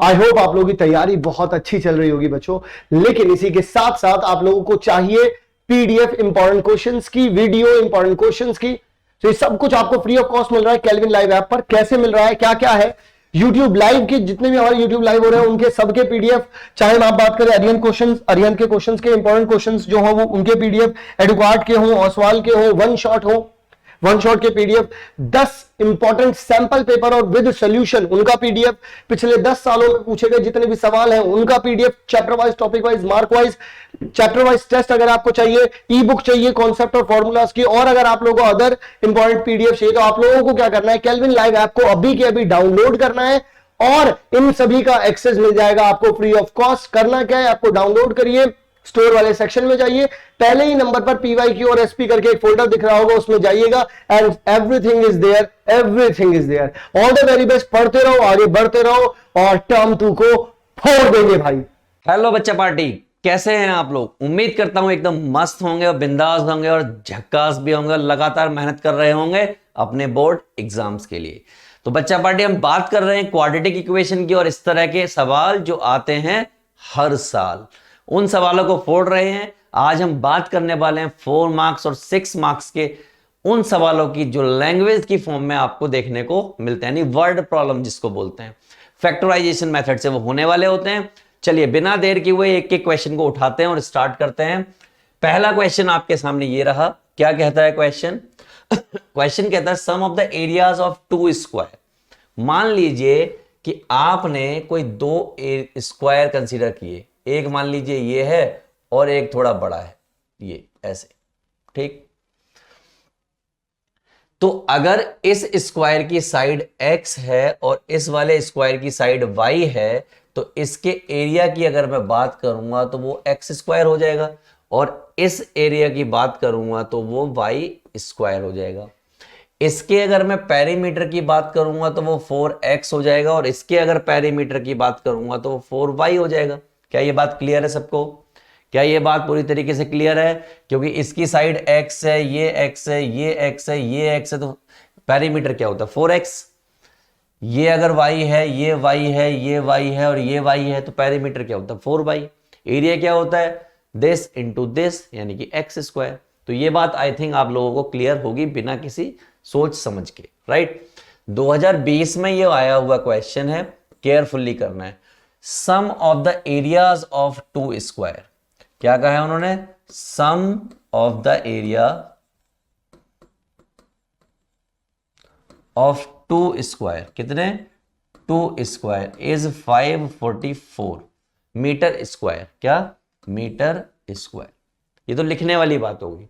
I hope आप लोगों की तैयारी बहुत अच्छी चल रही होगी बच्चों। लेकिन इसी के साथ साथ आप लोगों को चाहिए पीडीएफ इंपॉर्टेंट क्वेश्चंस की, वीडियो इंपॉर्टेंट क्वेश्चंस की। तो ये सब कुछ आपको फ्री ऑफ कॉस्ट मिल रहा है केल्विन लाइव ऐप पर। कैसे मिल रहा है, क्या क्या है, यूट्यूब लाइव के जितने भी हमारे यूट्यूब लाइव हो रहे हैं उनके सबके पीडीएफ, चाहे हम आप बात करें अरिहंत के क्वेश्चंस के इंपॉर्टेंट क्वेश्चंस जो हो वो उनके पीडीएफ, एडुकार्ड के हो, ओसवाल के हो, वन शॉट के पीडीएफ, 10 इंपॉर्टेंट सैंपल पेपर और विद सॉल्यूशन उनका पीडीएफ, पिछले 10 सालों में पूछे गए जितने भी सवाल हैं उनका PDF, chapter wise, topic wise, mark wise, chapter wise test अगर आपको चाहिए, ई बुक चाहिए कॉन्सेप्ट और फॉर्मूलाज की, और अगर आप लोगों को अदर इंपॉर्टेंट पीडीएफ चाहिए तो आप लोगों को क्या करना है, केल्विन लाइव ऐप को अभी के अभी डाउनलोड करना है और इन सभी का एक्सेस मिल जाएगा आपको फ्री ऑफ कॉस्ट। करना क्या है, आपको डाउनलोड करिए, स्टोर वाले सेक्शन में जाइए, पहले ही नंबर पर पीवाईक्यू और एसपी करके एक फोल्डर दिख रहा होगा, उसमें जाइएगा and everything is there, everything is there. All the very best, पढ़ते रहो, आगे बढ़ते रहो और टर्म 2 को फोड़ देंगे भाई। हेलो बच्चा पार्टी, कैसे हैं आप लोग? उम्मीद करता हूं एकदम मस्त होंगे और बिंदास होंगे और झक्कास भी होंगे, लगातार मेहनत कर रहे होंगे अपने बोर्ड एग्जाम्स के लिए। तो बच्चा पार्टी, हम बात कर रहे हैं क्वाड्रेटिक इक्वेशन की और इस तरह के सवाल जो आते हैं हर साल, उन सवालों को फोड़ रहे हैं। आज हम बात करने वाले हैं 4 मार्क्स और 6 मार्क्स के उन सवालों की जो लैंग्वेज की फॉर्म में आपको देखने को मिलते हैं, यानी वर्ड प्रॉब्लम जिसको बोलते हैं, फैक्टराइजेशन मेथड से वो होने वाले होते हैं। चलिए बिना देर किए हुए एक एक क्वेश्चन को उठाते हैं और स्टार्ट करते हैं। पहला क्वेश्चन आपके सामने ये रहा। क्या कहता है क्वेश्चन? क्वेश्चन कहता है sum of the areas of 2 square. मान लीजिए कि आपने कोई 2 स्क्वायर कंसीडर किए, एक मान लीजिए ये है और एक थोड़ा बड़ा है, ये ऐसे, ठीक। तो अगर इस स्क्वायर की साइड x है और इस वाले स्क्वायर की साइड y है तो इसके एरिया की अगर मैं बात करूंगा तो वो x स्क्वायर हो जाएगा और इस एरिया की बात करूंगा तो वो y स्क्वायर हो जाएगा। इसके अगर मैं पेरीमीटर की बात करूंगा तो वो 4x हो जाएगा और इसके अगर पेरीमीटर की बात करूंगा तो वो 4y हो जाएगा। क्या ये बात क्लियर है सबको? क्या ये बात पूरी तरीके से क्लियर है? क्योंकि इसकी साइड x है, ये x है, ये x है, ये x है, तो पेरीमीटर क्या होता है? 4x। ये अगर y है, ये y है, ये y है और ये y है तो पेरीमीटर क्या होता है? 4y। एरिया क्या होता है? दिस इंटू दिस, यानी कि x स्क्वायर। तो ये बात आई थिंक आप लोगों को क्लियर होगी बिना किसी सोच समझ के, राइट। 2020 में ये आया हुआ क्वेश्चन है, केयरफुली करना है। Sum of the areas of 2 square. क्या कहा है उन्होंने? Sum of the area of 2 square, कितने? 2 स्क्वायर इज 544 मीटर स्क्वायर। क्या? Metre square. ये तो लिखने वाली बात होगी।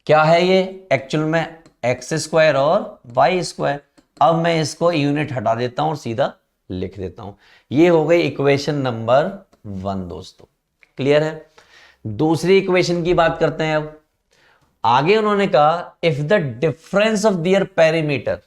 क्या है ये? एक्चुअल में एक्स स्क्वायर और वाई स्क्वायर। अब मैं इसको यूनिट हटा देता हूं और सीधा लिख देता हूं। ये हो गई इक्वेशन नंबर 1 दोस्तों, क्लियर है। दूसरी इक्वेशन की बात करते हैं। अब आगे उन्होंने कहा if the difference of their perimeter,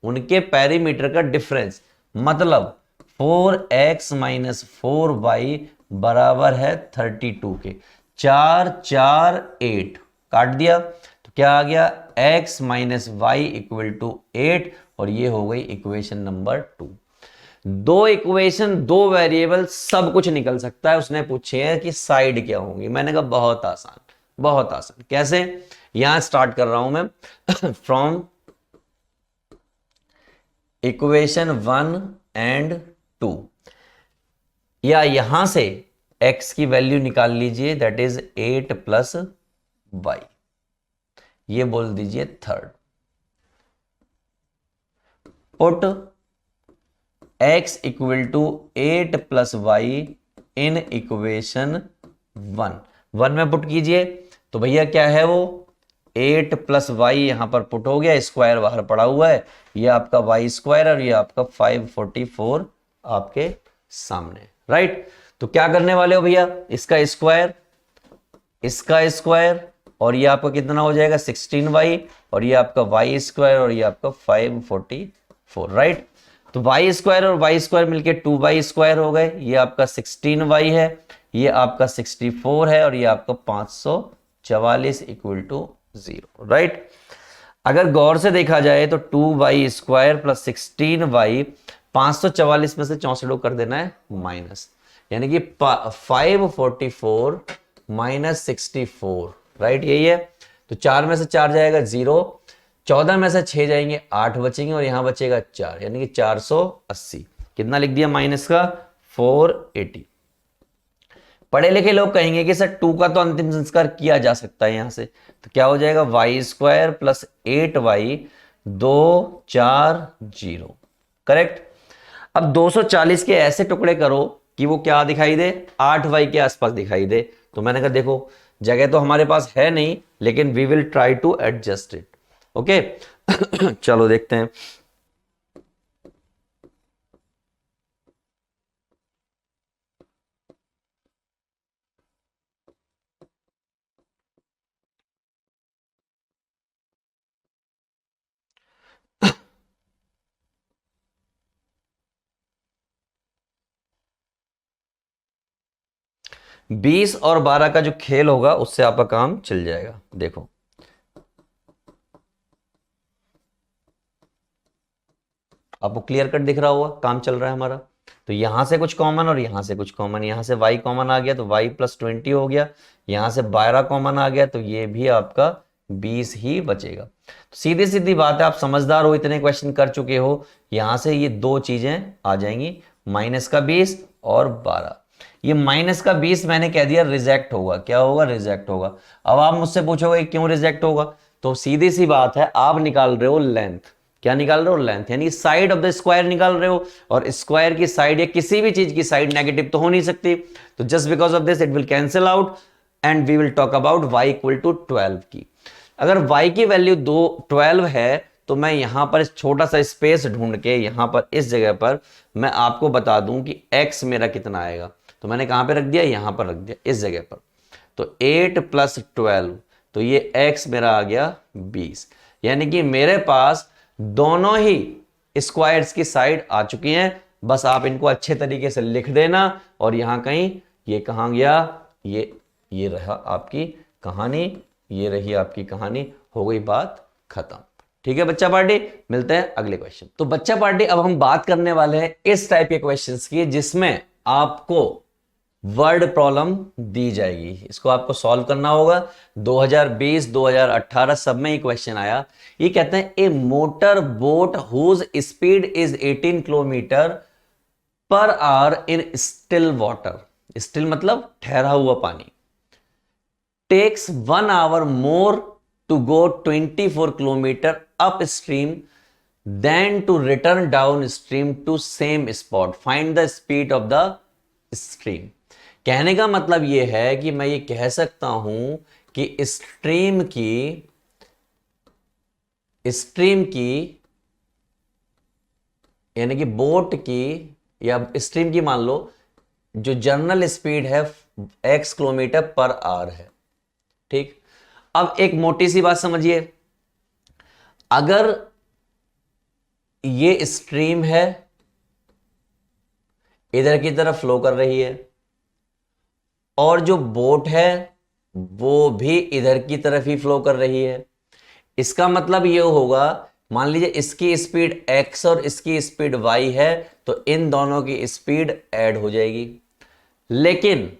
उनके पेरीमीटर का डिफरेंस, मतलब 4x माइनस 4y बराबर है 32 के। 4 4 8 काट दिया तो क्या आ गया? x minus y equal to 8 और ये हो गई इक्वेशन नंबर 2। 2 इक्वेशन, 2 वेरिएबल, सब कुछ निकल सकता है। उसने पूछे है कि साइड क्या होंगी। मैंने कहा बहुत आसान, बहुत आसान। कैसे? यहां स्टार्ट कर रहा हूं मैं फ्रॉम इक्वेशन 1 एंड 2, या यहां से x की वैल्यू निकाल लीजिए, दैट इज 8 प्लस y, ये बोल दीजिए third. Put x equal to 8 plus y in equation 1 में पुट कीजिए तो भैया क्या है वो? 8 प्लस वाई यहां पर पुट हो गया, स्क्वायर बाहर पड़ा हुआ है, ये आपका वाई स्क्वायर और ये आपका 544 आपके सामने, राइट। तो क्या करने वाले हो भैया? इसका स्क्वायर, इसका स्क्वायर, और ये आपका कितना हो जाएगा? 16y, और ये आपका वाई स्क्वायर और ये आपका 544, राइट। तो वाई स्क्वायर और वाई स्क्वायर मिलके 2y स्क्वायर हो गए। ये आपका 16y है, ये आपका 64 है और ये आपका 544 इक्वल टू 0, राइट। अगर गौर से देखा जाए तो 2y स्क्वायर प्लस 16y 544 में से 64 कर देना है माइनस, यानी कि 544 माइनस 64, राइट, यही है। तो 4 में से 4 जाएगा 0, 14 में से 6 जाएंगे 8 बचेंगे और यहां बचेगा 4, यानी कि 480। कितना लिख दिया माइनस का? 480। पढ़े लिखे लोग कहेंगे कि सर 2 का तो अंतिम संस्कार किया जा सकता है यहां से, तो क्या हो जाएगा? Y square plus 8y 240, correct. अब 240 के ऐसे टुकड़े करो कि वो क्या दिखाई दे? 8y के आसपास दिखाई दे। तो मैंने कहा देखो जगह तो हमारे पास है नहीं, लेकिन we will try to adjust it, okay. चलो देखते हैं। बीस और 12 का जो खेल होगा उससे आपका काम चल जाएगा। देखो आपको क्लियर कट दिख रहा होगा, काम चल रहा है हमारा। तो यहां से कुछ कॉमन और यहां से कुछ कॉमन, यहां से y कॉमन आ गया तो y प्लस 20 हो गया, यहां से 12 कॉमन आ गया तो ये भी आपका 20 ही बचेगा। तो सीधी सीधी बात है, आप समझदार हो, इतने क्वेश्चन कर चुके हो, यहां से ये दो चीजें आ जाएंगी, माइनस का 20 और 12। ये माइनस का 20 मैंने कह दिया रिजेक्ट होगा। क्या होगा? रिजेक्ट होगा। अब आप मुझसे पूछोगे क्यों रिजेक्ट होगा, तो सीधी सी बात है, आप निकाल रहे हो लेंथ। क्या निकाल रहे हो? लेंथ, यानी साइड ऑफ द स्क्वायर निकाल रहे हो, और स्क्वायर की साइड या किसी भी चीज की साइड नेगेटिव तो हो नहीं सकती। तो just because of this it will cancel out and we will talk about y equal to 12 की। अगर y की वैल्यू 12 है तो मैं यहां पर छोटा सा स्पेस ढूंढ के यहां पर इस जगह पर मैं आपको बता दूं कि x मेरा कितना आएगा। तो मैंने कहां पे रख दिया? यहां पर रख दिया, इस जगह पर। तो 8 प्लस 12, तो ये x मेरा आ गया 20, यानी कि मेरे पास दोनों ही स्क्वायर्स की साइड आ चुकी हैं। बस आप इनको अच्छे तरीके से लिख देना, और यहां कहीं ये कहां गया? ये रहा आपकी कहानी, ये रही आपकी कहानी, हो गई बात खत्म। ठीक है बच्चा पार्टी, मिलते हैं अगले क्वेश्चन। तो बच्चा पार्टी अब हम बात करने वाले हैं इस टाइप के क्वेश्चंस की जिसमें आपको वर्ड प्रॉब्लम दी जाएगी, इसको आपको सॉल्व करना होगा। 2020 2018 सब में ये क्वेश्चन आया। ये कहते हैं a motor boat whose speed is 18 kilometre per hour in still water, still मतलब ठहरा हुआ पानी, takes 1 hour more to go 24 kilometer upstream than to return downstream to same spot. Find the speed of the stream. कहने का मतलब यह है कि मैं ये कह सकता हूं कि स्ट्रीम की यानी कि बोट की या स्ट्रीम की मान लो जो जर्नल स्पीड है x किलोमीटर पर आवर है। ठीक, अब एक मोटी सी बात समझिए, अगर ये स्ट्रीम है इधर की तरफ फ्लो कर रही है और जो बोट है वो भी इधर की तरफ ही फ्लो कर रही है, इसका मतलब ये होगा, मान लीजिए इसकी स्पीड x और इसकी स्पीड y है, तो इन दोनों की स्पीड ऐड हो जाएगी। लेकिन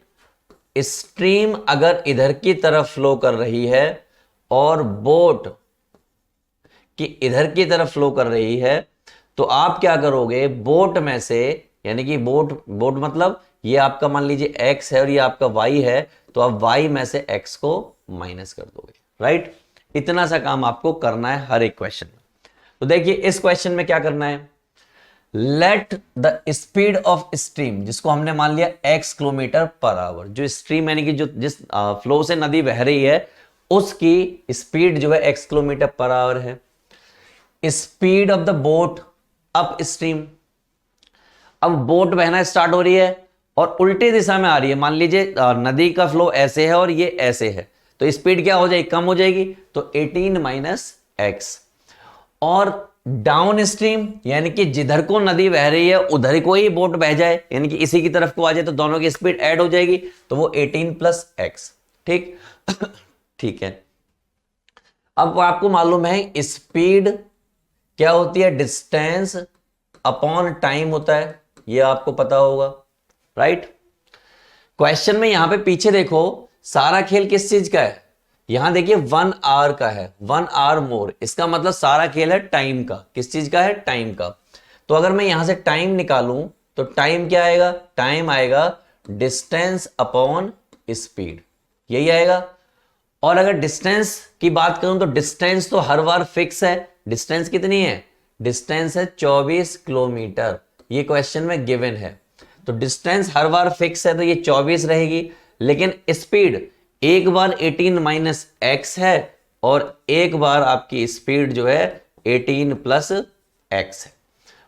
स्ट्रीम अगर इधर की तरफ फ्लो कर रही है और बोट की इधर की तरफ फ्लो कर रही है, तो आप क्या करोगे? बोट में से, यानी कि बोट मतलब ये आपका मान लीजिए x है और ये आपका y है, तो आप y में से x को माइनस कर दोगे, राइट। इतना सा काम आपको करना है हर एक क्वेश्चन में। तो देखिए इस क्वेश्चन में क्या करना है, let the speed of stream, जिसको हमने मान लिया x किलोमीटर पर आवर, जो स्ट्रीम यानी कि जो जिस फ्लो से नदी बह रही है उसकी स्पीड जो है x किलोमीटर पर आवर है। Speed of the boat up stream, अब बोट बहना स्टार्ट हो रही है और उल्टी दिशा में आ रही है, मान लीजिए नदी का फ्लो ऐसे है और ये ऐसे है, तो स्पीड क्या हो जाएगी? कम हो जाएगी, तो 18 माइनस एक्स। और डाउन स्ट्रीम यानी कि जिधर को नदी बह रही है उधर को ही बोट बह जाए, यानी कि इसी की तरफ को आ जाए, तो दोनों की स्पीड ऐड हो जाएगी, तो वो 18 प्लस एक्स। ठीक ठीक है। अब आपको मालूम है स्पीड क्या होती है? डिस्टेंस अपॉन टाइम होता है, ये आपको पता होगा, राइट। क्वेश्चन में यहां पे पीछे देखो, सारा खेल किस चीज का है, यहां देखिए 1 आवर का है, 1 आवर मोर, इसका मतलब सारा खेल है टाइम का। किस चीज का है, टाइम का। तो अगर मैं यहां से टाइम निकालूं तो टाइम क्या आएगा, टाइम आएगा डिस्टेंस अपॉन स्पीड, यही आएगा। और अगर डिस्टेंस की बात करूं तो डिस्टेंस तो हर बार फिक्स है। डिस्टेंस कितनी है, डिस्टेंस है 24 किलोमीटर, ये क्वेश्चन में गिवन है। तो डिस्टेंस हर बार फिक्स है तो ये 24 रहेगी, लेकिन स्पीड एक बार 18 माइनस एक्स है और एक बार आपकी स्पीड जो है 18 प्लस एक्स है,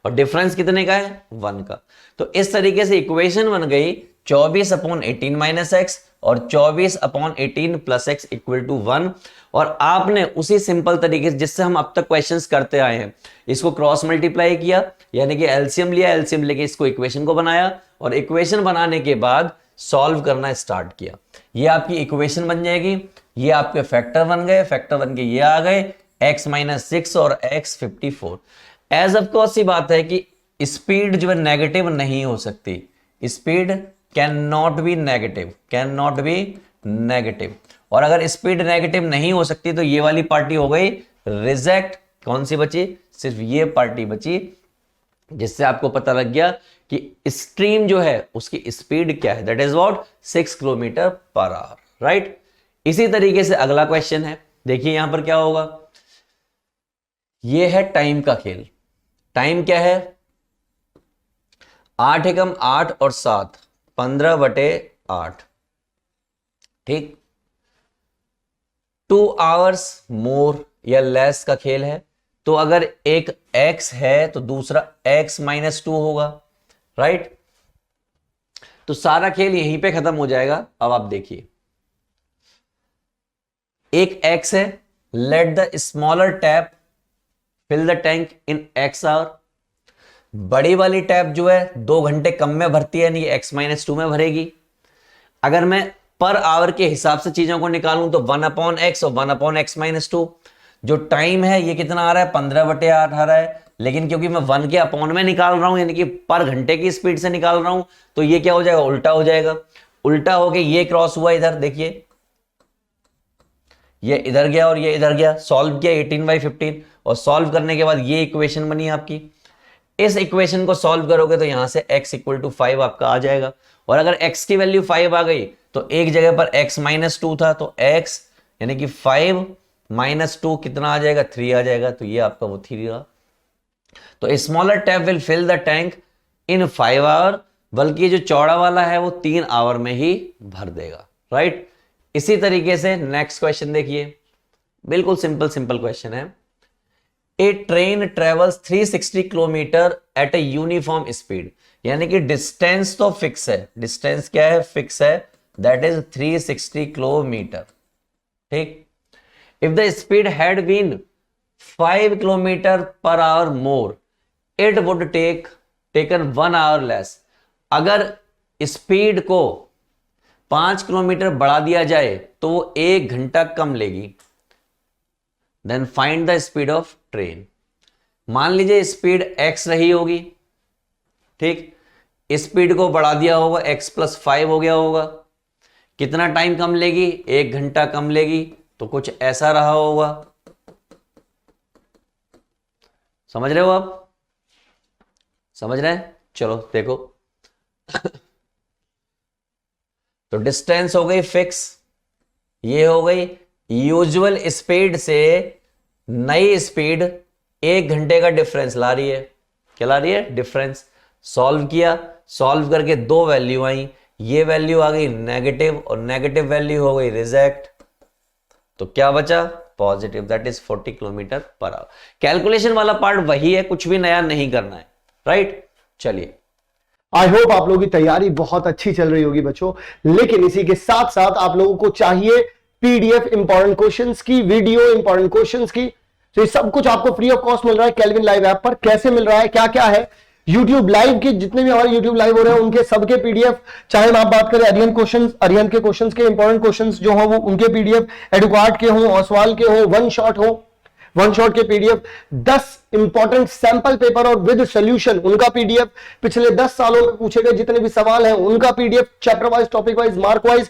और डिफरेंस कितने का है, 1 का। तो इस तरीके से इक्वेशन बन गई 24 अपॉन 18 माइनस एक्स और 24 upon 18 plus x equal to 1। और आपने उसी सिंपल तरीके से जिससे हम अब तक क्वेश्चंस करते आए हैं, इसको क्रॉस मल्टीप्लाई किया, यानी कि एलसीएम लिया, एलसीएम लेके इसको इक्वेशन को बनाया और इक्वेशन बनाने के बाद सॉल्व करना स्टार्ट किया। ये आपकी इक्वेशन बन जाएगी, ये आपके फैक्टर बन गए, फैक्टर बन के ये आ गए x माइनस 6 और x 54। एज ऑफ कोर्स सी बात है कि स्पीड जो है नेगेटिव नहीं हो सकती, speed can not be negative, can not be negative. और अगर स्पीड नेगेटिव नहीं हो सकती तो ये वाली पार्टी हो गई रिजेक्ट। कौन सी बची, सिर्फ ये पार्टी बची, जिससे आपको पता लग गया कि स्ट्रीम जो है उसकी स्पीड क्या है, that is what 6 kilometre per our, right. इसी तरीके से अगला क्वेश्चन है, देखिए यहां पर क्या होगा, ये है टाइम का खेल। टाइम क्या है, 8 एकम 8 और 7 15/8, ठीक। 2 आवर्स मोर या लेस का खेल है। तो अगर एक x है तो दूसरा x माइनस 2 होगा, राइट। तो सारा खेल यहीं पे खत्म हो जाएगा। अब आप देखिए, एक x है, let the smaller tap fill the tank in x hour. बड़ी वाली टैप जो है 2 घंटे कम में भरती है, यानी x माइनस 2 में भरेगी। अगर मैं पर आवर के हिसाब से चीजों को निकालूं तो 1 अपॉन एक्स और 1 अपॉन एक्स माइनस 2। जो टाइम है ये कितना आ रहा है, 15/8 आ रहा है, लेकिन क्योंकि मैं 1 के अपॉन में निकाल रहा हूं, यानी कि पर घंटे की स्पीड से निकाल रहा हूं, तो ये क्या हो जाएगा, उल्टा हो जाएगा। उल्टा होके ये क्रॉस हुआ इधर, देखिए ये इधर गया और ये इधर गया। सॉल्व किया 18/15 और सॉल्व करने के बाद ये इक्वेशन बनी आपकी। इस इक्वेशन को सॉल्व करोगे तो यहां से x इक्वल टू 5 आपका आ जाएगा। और अगर x की वैल्यू 5 आ गई तो एक जगह पर x माइनस 2 था, तो x यानी कि 5 माइनस 2 कितना आ जाएगा, 3 आ जाएगा। तो ये आपका वो 3 रहा। तो smaller tap will fill the tank in 5 hour, बल्कि जो चौड़ा वाला है वो 3 आवर में ही भर देगा, राइट। इसी तरीके से नेक्स्ट क्वेश्चन देखिए, बिल्कुल सिंपल सिंपल क्वेश्चन है। A train travels 360 kilometre at a uniform speed, यानी कि डिस्टेंस तो फिक्स है, डिस्टेंस क्या है, फिक्स है, दैट इज 360 किलोमीटर, ठीक। If the speed had been 5 kilometre per hour more, it would taken 1 hour less. अगर स्पीड को 5 किलोमीटर बढ़ा दिया जाए तो वो 1 घंटा कम लेगी। Then find the speed of train. मान लीजिए स्पीड x रही होगी, ठीक, स्पीड को बढ़ा दिया होगा, x प्लस 5 हो गया होगा। कितना टाइम कम लेगी, 1 घंटा कम लेगी। तो कुछ ऐसा रहा होगा, समझ रहे हो आप, समझ रहे हैं। चलो देखो तो डिस्टेंस हो गई फिक्स, ये हो गई यूजुअल स्पीड से नई स्पीड 1 घंटे का डिफरेंस ला रही है। क्या ला रही है, डिफरेंस। सॉल्व किया, सॉल्व करके 2 वैल्यू आई, ये वैल्यू आ गई नेगेटिव और नेगेटिव वैल्यू हो गई रिजेक्ट। तो क्या बचा, positive, that is 40 kilometre per our. Calculation वाला पार्ट वही है, कुछ भी नया नहीं करना है, राइट। चलिए, आई होप आप लोगों की तैयारी बहुत अच्छी चल रही होगी बच्चों, लेकिन इसी के साथ साथ आप लोगों को चाहिए पीडीएफ इंपॉर्टेंट क्वेश्चंस की, वीडियो इंपॉर्टेंट क्वेश्चंस की। तो ये सब कुछ आपको फ्री ऑफ कॉस्ट मिल रहा है केल्विन लाइव ऐप पर। कैसे मिल रहा है, क्या क्या है, यूट्यूब लाइव के जितने भी हमारे यूट्यूब लाइव हो रहे हैं उनके सबके पीडीएफ, चाहे आप बात करें अरिहंत के क्वेश्चंस के इंपॉर्टेंट क्वेश्चंस जो हो वो उनके पीडीएफ, एडुकार्ड के हो, ओसवाल के हो, वन शॉट के पीडीएफ, 10 इंपॉर्टेंट सैंपल पेपर और विद सॉल्यूशन उनका पीडीएफ, पिछले 10 सालों में पूछे गए जितने भी सवाल हैं उनका PDF, chapter wise, topic wise, mark wise,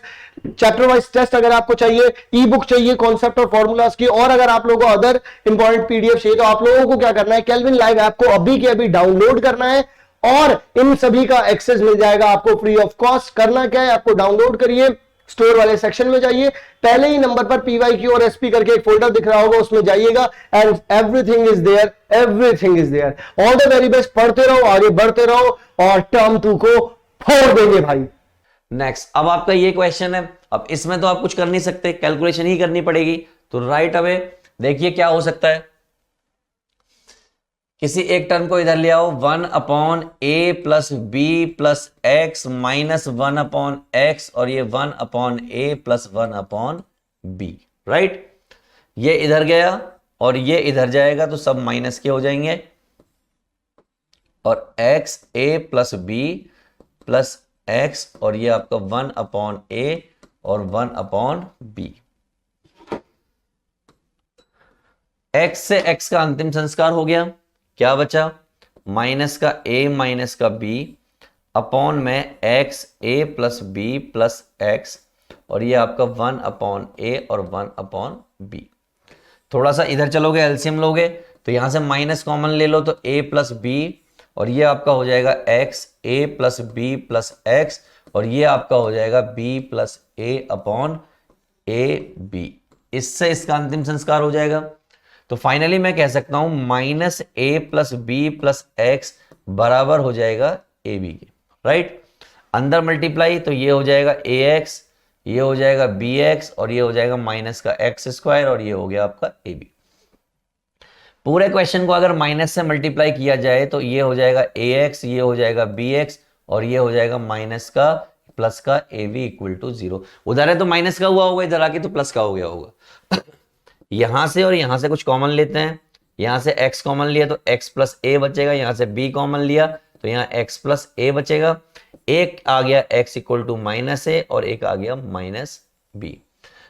chapter wise test अगर आपको चाहिए, ई बुक चाहिए कॉन्सेप्ट और फॉर्मूलाज की, और अगर आप लोगों को अदर इंपॉर्टेंट पीडीएफ चाहिए तो आप लोगों को क्या करना है, केल्विन लाइव ऐप को अभी के अभी डाउनलोड करना है और इन सभी का एक्सेस मिल जाएगा आपको फ्री ऑफ कॉस्ट। करना क्या है, आपको डाउनलोड करिए, स्टोर वाले सेक्शन में जाइए, पहले ही नंबर पर PYQ और SP करके एक फोल्डर दिख रहा होगा, उसमें जाइएगा and everything is there, everything is there. All the very best, पढ़ते रहो, आगे बढ़ते रहो और टर्म 2 को फोड़ देंगे भाई। नेक्स्ट, अब आपका ये क्वेश्चन है, अब इसमें तो आप कुछ कर नहीं सकते, कैलकुलेशन ही करनी पड़ेगी। तो राइट अवे देखिए क्या हो सकता है, किसी एक टर्म को इधर ले आओ, 1/a plus b plus x minus 1/x और ये 1/a प्लस 1/b, राइट। ये इधर गया और ये इधर जाएगा तो सब माइनस के हो जाएंगे और x a plus b plus x और ये आपका 1/a और 1/b। x से x का अंतिम संस्कार हो गया, क्या बचा, माइनस का a माइनस का b अपॉन में x a plus b plus x और ये आपका 1/a और 1/b। थोड़ा सा इधर चलोगे, एलसीएम लोगे तो यहां से माइनस कॉमन ले लो तो a प्लस b और ये आपका हो जाएगा x a plus b plus x और ये आपका हो जाएगा b plus a upon a b। इससे इसका अंतिम संस्कार हो जाएगा। तो फाइनली मैं कह सकता हूं minus a plus b plus x बराबर हो जाएगा ए बी के, राइट। अंदर मल्टीप्लाई तो ये हो जाएगा ax, ये हो जाएगा bx और ये हो जाएगा माइनस का x स्क्वायर और ये हो गया आपका ए बी। पूरे क्वेश्चन को अगर माइनस से मल्टीप्लाई किया जाए तो ये हो जाएगा ax, ये हो जाएगा bx और ये हो जाएगा माइनस का प्लस का ए बी इक्वल टू 0। उधर है तो माइनस का हुआ होगा, इधर आके तो प्लस का हो गया होगा। यहां से और यहां से कुछ कॉमन लेते हैं, यहां से x कॉमन लिया तो x प्लस a बचेगा, यहां से b कॉमन लिया तो यहां x प्लस a बचेगा, एक आ गया x equal to minus a और एक आ गया minus b।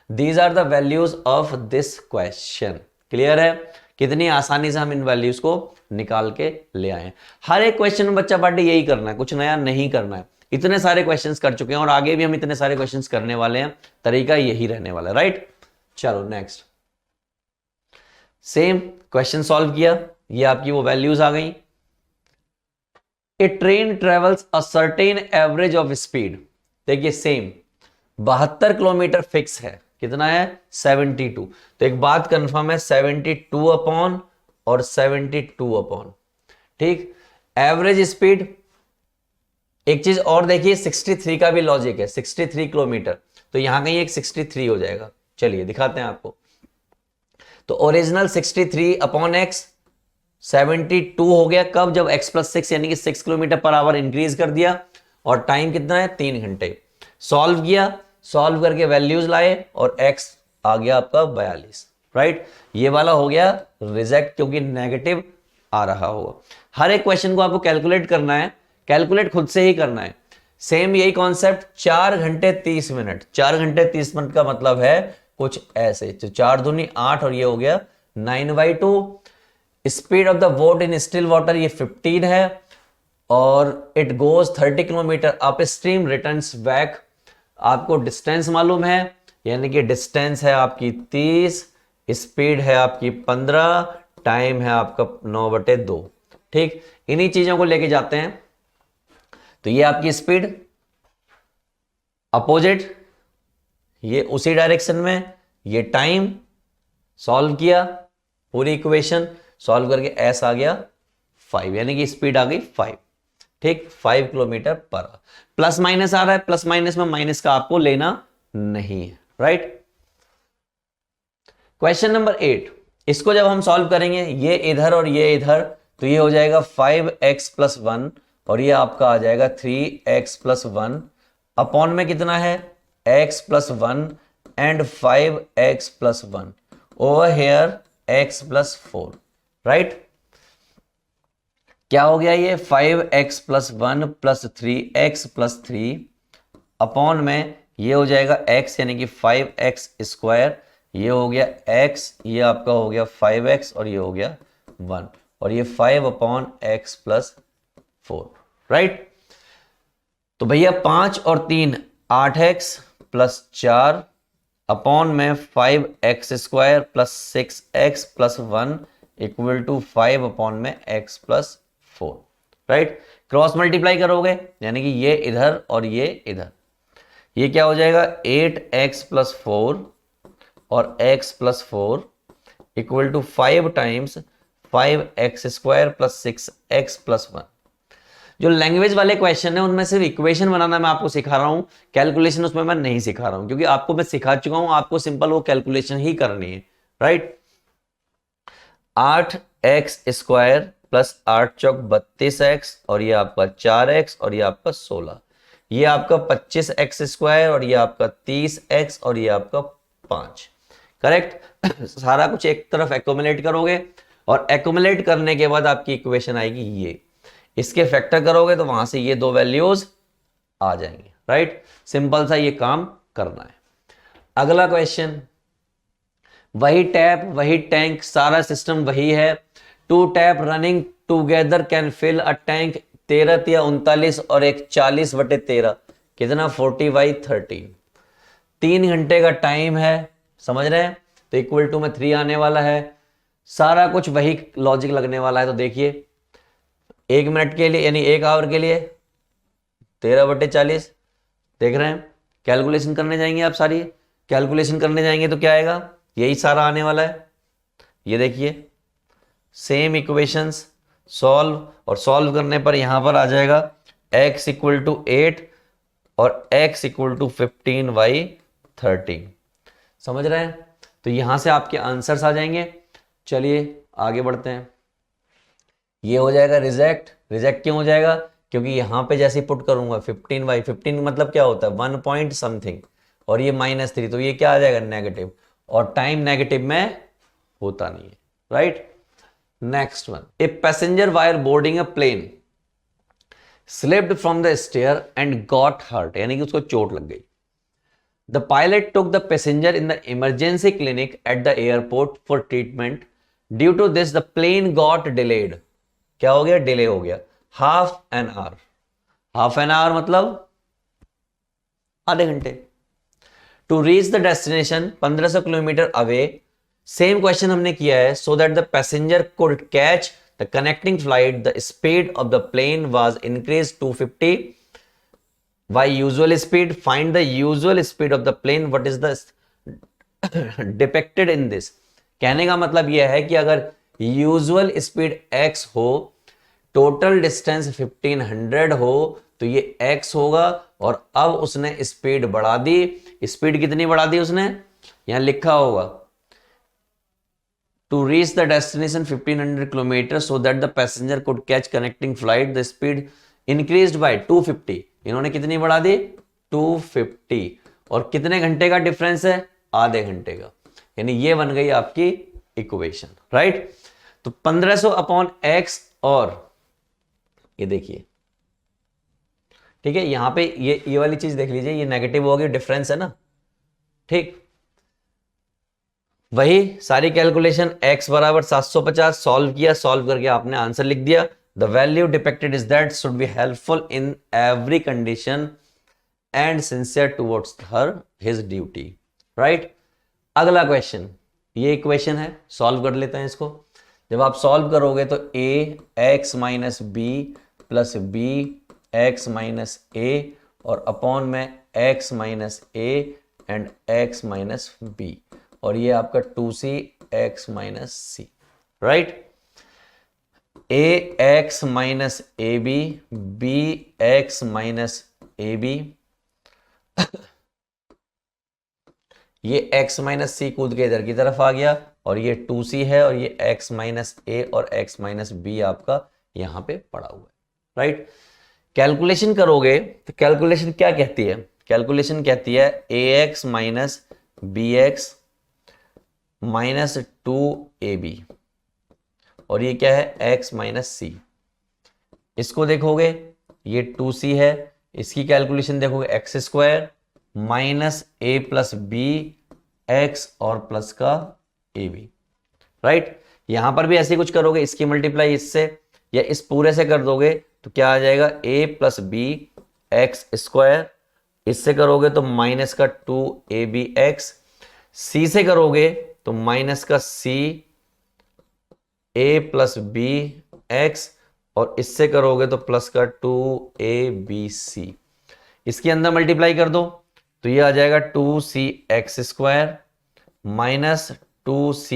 These are the values of this question. Clear है, कितनी आसानी से हम इन वैल्यूज को निकाल के ले आए। हर एक क्वेश्चन में बच्चा पार्टी यही करना है, कुछ नया नहीं करना है। इतने सारे क्वेश्चंस कर चुके हैं और आगे भी हम इतने सारे क्वेश्चंस करने वाले हैं, तरीका यही रहने वाला है, राइट। चलो नेक्स्ट, सेम क्वेश्चन सॉल्व किया, ये आपकी वो वैल्यूज आ गई। A train travels a certain average of speed, देखिए सेम 72 किलोमीटर फिक्स है, कितना है 72। तो एक बात कंफर्म है 72 अपॉन और 72 अपॉन, ठीक। एवरेज स्पीड, एक चीज और देखिए 63 का भी लॉजिक है, 63 किलोमीटर तो यहां कहीं एक 63 हो जाएगा। चलिए दिखाते हैं आपको। तो ओरिजिनल 63 अपॉन एक्स 72 हो गया, कब, जब x प्लस 6 यानी कि 6 किलोमीटर पर आवर इंक्रीज कर दिया और टाइम कितना है 3 घंटे। सॉल्व किया, सॉल्व करके वैल्यूज लाए और x आ गया आपका 42, राइट। ये वाला हो गया रिजेक्ट क्योंकि नेगेटिव आ रहा होगा। हर एक क्वेश्चन को आपको कैलकुलेट करना है, कैलकुलेट खुद से ही करना है। सेम यही कॉन्सेप्ट 4 घंटे 30 मिनट, 4 घंटे 30 मिनट का मतलब है कुछ ऐसे, तो 4 दूनी 8 और ये हो गया 9/2। Speed of the boat in still water ये 15 है और it goes 30 kilometre up stream returns back. आपको डिस्टेंस मालूम है, यानी कि डिस्टेंस है आपकी 30, स्पीड है आपकी 15, टाइम है आपका 9/2, ठीक। इन्हीं चीजों को लेके जाते हैं। तो ये आपकी स्पीड अपोजिट, ये उसी डायरेक्शन में, ये टाइम, सॉल्व किया पूरी इक्वेशन, सॉल्व करके एस आ गया 5 यानी कि स्पीड आ गई 5, ठीक, 5 kilometre per our. Plus minus आ रहा है, प्लस माइनस में माइनस का आपको लेना नहीं है, राइट। क्वेश्चन नंबर 8, इसको जब हम सॉल्व करेंगे, ये इधर और ये इधर, तो ये हो जाएगा 5x प्लस 1 और ये आपका आ जाएगा 3x प्लस 1 अपॉन में कितना है x plus 1 and 5x plus 1 over here x plus 4, right. क्या हो गया ये 5x plus 1 plus 3x plus 3 upon में ये हो जाएगा x यानी कि 5x स्क्वायर, ये हो गया x, ये आपका हो गया 5x और ये हो गया 1 और ये 5/x+4, राइट। तो भैया 5 और 3 8x+4 अपॉन में 5x² + 6x+1 इक्वल टू 5 में x+4, राइट। क्रॉस मल्टीप्लाई करोगे यानी कि ये इधर और ये इधर, ये क्या हो जाएगा 8x+4 और x+4 equal to 5 times 5x² + 6x+1। जो लैंग्वेज वाले क्वेश्चन है उनमें सिर्फ इक्वेशन बनाना मैं आपको सिखा रहा हूं, कैलकुलेशन उसमें मैं नहीं सिखा रहा हूं, क्योंकि आपको मैं सिखा चुका हूं, आपको सिंपल वो कैलकुलेशन ही करनी है, राइट। 8x² + 8 चौक 32x और ये आपका 4x और ये आपका 16, ये आपका 25x² और ये आपका 30x और ये आपका 5, करेक्ट। सारा कुछ एक तरफ एक्यूमुलेट करोगे और एक्यूमुलेट करने के बाद आपकी इक्वेशन आएगी ये, इसके फैक्टर करोगे तो वहां से ये दो वैल्यूज आ जाएंगे, राइट। सिंपल सा ये काम करना है। अगला क्वेश्चन, वही टैप वही टैंक सारा सिस्टम वही है, 2 tap running together can fill a tank 13 या 39 और एक 40/13 कितना 40/13, 3 घंटे का टाइम है, समझ रहे हैं, तो इक्वल टू में 3 आने वाला है, सारा कुछ वही लॉजिक लगने वाला है। तो देखिए 1 मिनट के लिए यानी 1 आवर के लिए 13/40 देख रहे हैं, कैलकुलेशन करने जाएंगे आप, सारी कैलकुलेशन करने जाएंगे तो क्या आएगा, यही सारा आने वाला है। ये देखिए सेम इक्वेशंस सॉल्व, और सॉल्व करने पर यहां पर आ जाएगा x = 8 और x = 15/13, समझ रहे हैं। तो यहां से आपके आंसर्स आ जाएंगे। चलिए आगे बढ़ते हैं। ये हो जाएगा रिजेक्ट, रिजेक्ट क्यों हो जाएगा, क्योंकि यहां पे जैसे पुट करूंगा 15/15 मतलब क्या होता है 1 पॉइंट समथिंग और ये -3, तो ये क्या आ जाएगा नेगेटिव, और टाइम नेगेटिव में होता नहीं है, right. Next one, a passenger while boarding a plane slipped from the stair and got hurt, यानी कि उसको चोट लग गई। The pilot took the passenger in the emergency clinic at the airport for treatment, due to this the plane got delayed, क्या हो गया, delay हो गया half an hour, half an hour मतलब आधे घंटे, to reach the destination 1500 kilometre away. Same question हमने किया है, so that the passenger could catch the connecting flight, the speed of the plane was increase 250 by usual speed, find the usual speed of the plane, what is the depicted in this। कहने का मतलब यह है कि अगर usual speed x हो, total distance 1500 हो, तो ये x होगा, और अब उसने स्पीड बढ़ा दी, स्पीड कितनी बढ़ा दी उसने, यहां लिखा होगा to reach the destination 1500 kilometre so that the passenger could catch connecting flight, the speed increased by 250, इन्होंने कितनी बढ़ा दी 250, और कितने घंटे का डिफरेंस है, आधे घंटे का, यानी ये बन गई आपकी इक्वेशन, राइट। तो 1500/x, और ये देखिए ठीक है, यहां पे ये वाली चीज देख लीजिए, ये नेगेटिव होगी, डिफरेंस है ना, ठीक। वही सारी कैलकुलेशन x = 750 सॉल्व किया, सॉल्व करके आपने आंसर लिख दिया। The value depicted is that should be helpful in every condition and sincere towards her his duty, right. अगला क्वेश्चन, ये इक्वेशन है, सॉल्व कर लेते हैं इसको। जब आप सॉल्व करोगे तो ax - b + bx - a और अपॉन में x - a and x - b, और ये आपका 2c x - c, right. ax - ab bx - ab, ये x - c कूद के इधर की तरफ आ गया, और ये 2c है, और ये x - a और x - b आपका यहां पे पड़ा हुआ है, राइट। कैलकुलेशन करोगे तो कैलकुलेशन क्या कहती है, कैलकुलेशन कहती है ax - bx - 2ab, और ये क्या है x - c। इसको देखोगे ये 2c है, इसकी कैलकुलेशन देखोगे x² - a + b x और प्लस का ab, राइट। यहां पर भी ऐसे कुछ करोगे, इसकी मल्टीप्लाई इससे या इस पूरे से कर दोगे तो क्या आ जाएगा, a plus b x square, इससे करोगे तो माइनस का 2ab(x), c से करोगे तो माइनस का c a plus b x, और इससे करोगे तो प्लस का 2abc। इसके अंदर मल्टीप्लाई कर दो तो ये आ जाएगा 2c(x²) minus 2c